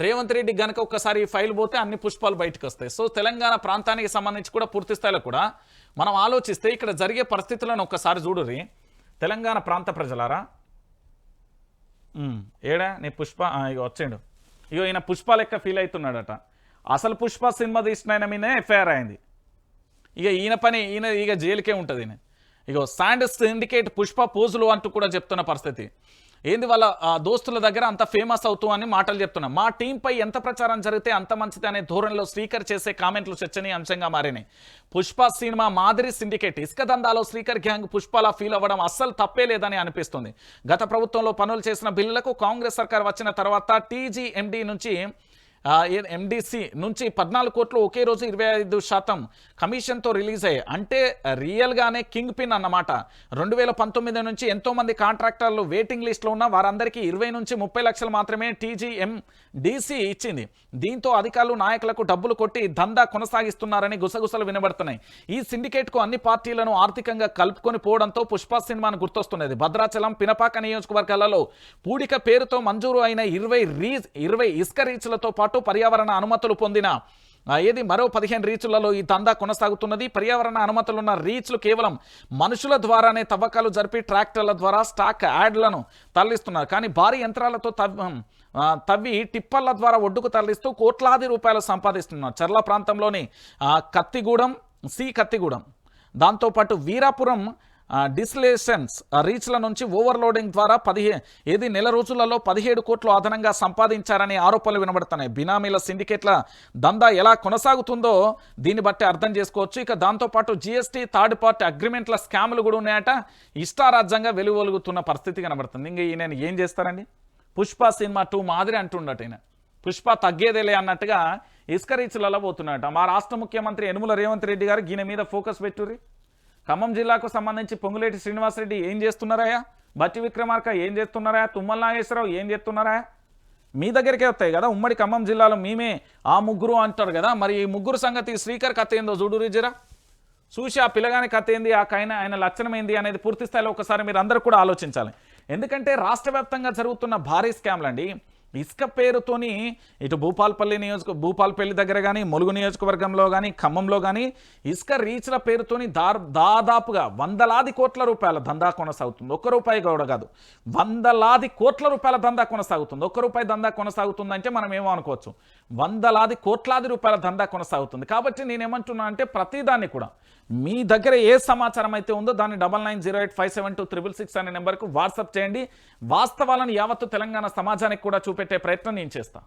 Speaker 1: రేవంత్ రెడ్డి గనక ఒక్కసారి ఈ ఫైల్ పోతే అన్ని పుష్పాలు బయటకు వస్తాయి. సో తెలంగాణ ప్రాంతానికి సంబంధించి కూడా పూర్తి స్థాయిలో కూడా మనం ఆలోచిస్తే ఇక్కడ జరిగే పరిస్థితులను ఒక్కసారి చూడుర్రి తెలంగాణ ప్రాంత ప్రజలారా. ఏడా నీ పుష్ప ఇక వచ్చాడు, ఇగో ఈయన పుష్ప లెక్క ఫీల్ అవుతున్నాడట. అసలు పుష్ప సినిమా తీసిన ఆయన మీదనే ఎఫ్ఐఆర్ అయింది. ఇక ఈయన ఇక జైలుకే ఉంటుంది. ఇగో శాండ్ సిండికేట్ పుష్ప పోజులు అంటూ కూడా చెప్తున్న పరిస్థితి. ఏంది వాళ్ళ దోస్తుల దగ్గర అంత ఫేమస్ అవుతూ అని మాటలు చెప్తున్నా. మా టీంపై ఎంత ప్రచారం జరిగితే అంత మంచిది అనే ధోరణిలో శ్రీకర్ చేసే కామెంట్లు చర్చనీయాంశంగా మారినాయి. పుష్ప సినిమా మాదిరి సిండికేట్ ఇసుక దందాలో శ్రీకర్ గ్యాంగ్ పుష్పలా ఫీల్ అవ్వడం అస్సలు తప్పే లేదని అనిపిస్తుంది. గత ప్రభుత్వంలో పనులు చేసిన బిల్లులకు కాంగ్రెస్ సర్కార్ వచ్చిన తర్వాత టీజీఎండీ నుంచి ఎండిసి నుంచి 14 కోట్లు ఒకే రోజు 25% కమిషన్తో రిలీజ్ అయ్యాయి. అంటే రియల్గానే కింగ్ పిన్ అన్నమాట. 2019 నుంచి ఎంతోమంది కాంట్రాక్టర్లు వెయిటింగ్ లిస్ట్లో ఉన్న వారందరికీ 20 నుంచి 30 లక్షలు మాత్రమే టీజీఎండిసి ఇచ్చింది. దీంతో అధికారులు నాయకులకు డబ్బులు కొట్టి దందా కొనసాగిస్తున్నారని గుసగుసలు వినబడుతున్నాయి. ఈ సిండికేట్కు అన్ని పార్టీలను ఆర్థికంగా కలుపుకొని పోవడంతో పుష్ప సినిమాను గుర్తొస్తున్నది. భద్రాచలం పినపాక నియోజకవర్గాలలో పూడిక పేరుతో మంజూరు అయిన 20 ఇసుక రీచ్లతో పాటు పర్యావరణ అనుమతులు పొందిన మరో 15 రీచ్లలో ఈ దందా కొనసాగుతున్నది. పర్యావరణ అనుమతులున్న రీచ్లు కేవలం మనుషుల ద్వారానే తవ్వకాలు జరిపి ట్రాక్టర్ల ద్వారా స్టాక్ యాడ్లను తరలిస్తున్నారు. కానీ భారీ యంత్రాలతో తవ్వి టిప్పర్ల ద్వారా ఒడ్డుకు తరలిస్తూ కోట్లాది రూపాయలు సంపాదిస్తున్నారు. చర్ల ప్రాంతంలోని కత్తిగూడెం దాంతోపాటు వీరాపురం డిస్లేషన్స్ రీచ్ల నుంచి ఓవర్లోడింగ్ ద్వారా నెల రోజులలో 17 కోట్లు అదనంగా సంపాదించారని ఆరోపణలు వినబడుతున్నాయి. బినామీల సిండికేట్ల దందా ఎలా కొనసాగుతుందో దీన్ని బట్టి అర్థం చేసుకోవచ్చు. ఇక దాంతోపాటు జిఎస్టీ థర్డ్ పార్టీ అగ్రిమెంట్ల స్కాములు కూడా ఉన్నాయట. ఇష్టారాజ్యంగా వెలువలుగుతున్న పరిస్థితి కనబడుతుంది. ఇంకా ఈయన ఏం చేస్తారండి, పుష్ప సినిమా 2 మాదిరి అంటుండట. ఈయన పుష్ప తగ్గేదేలే అన్నట్టుగా ఇసుక రీచ్లలో పోతున్నట. మా రాష్ట్ర ముఖ్యమంత్రి యనుమల రేవంత్ రెడ్డి గారు ఈయన మీద ఫోకస్ పెట్టుర్రి. ఖమ్మం జిల్లాకు సంబంధించి పొంగులేటి శ్రీనివాసరెడ్డి ఏం చేస్తున్నారా, బట్టి విక్రమార్క ఏం చేస్తున్నారా, తుమ్మల నాగేశ్వరరావు ఏం చేస్తున్నారా, మీ దగ్గరికే వస్తాయి కదా. ఉమ్మడి ఖమ్మం జిల్లాలో మేమే ఆ ముగ్గురు అంటారు కదా. మరి ఈ ముగ్గురు సంగతి శ్రీకర్ కథ ఏందో చూడురి జరా. చూసి ఆ పిల్లగాని కథ ఏంది, ఆయన లక్షణం ఏంది అనేది పూర్తి స్థాయిలో ఒకసారి మీరు అందరూ కూడా ఆలోచించాలి. ఎందుకంటే రాష్ట్ర వ్యాప్తంగా జరుగుతున్న భారీ స్కామ్లండి. ఇసుక పేరుతోని ఇటు భూపాల్పల్లి దగ్గర కానీ, ములుగు నియోజకవర్గంలో కానీ, ఖమ్మంలో కానీ ఇసుక రీచ్ల పేరుతోని దాదాపుగా 100లాది కోట్ల రూపాయల దందా కొనసాగుతుంది. ఒక్క రూపాయి కూడా కాదు, 100లాది కోట్ల రూపాయల దందా కొనసాగుతుంది. ఒక్క రూపాయి దందా కొనసాగుతుందంటే మనం ఏమో అనుకోవచ్చు, 100లాది కోట్లాది రూపాయల దందా కొనసాగుతుంది. కాబట్టి నేనేమంటున్నా అంటే ప్రతిదాన్ని కూడా మీ దగ్గర ఏ సమాచారం అయితే ఉందో దాన్ని 9908572666 అనే నెంబర్కు వాట్సాప్ చేయండి. వాస్తవాలను యావత్తు తెలంగాణ సమాజానికి కూడా చూపెట్టే ప్రయత్నం నేను చేస్తాను.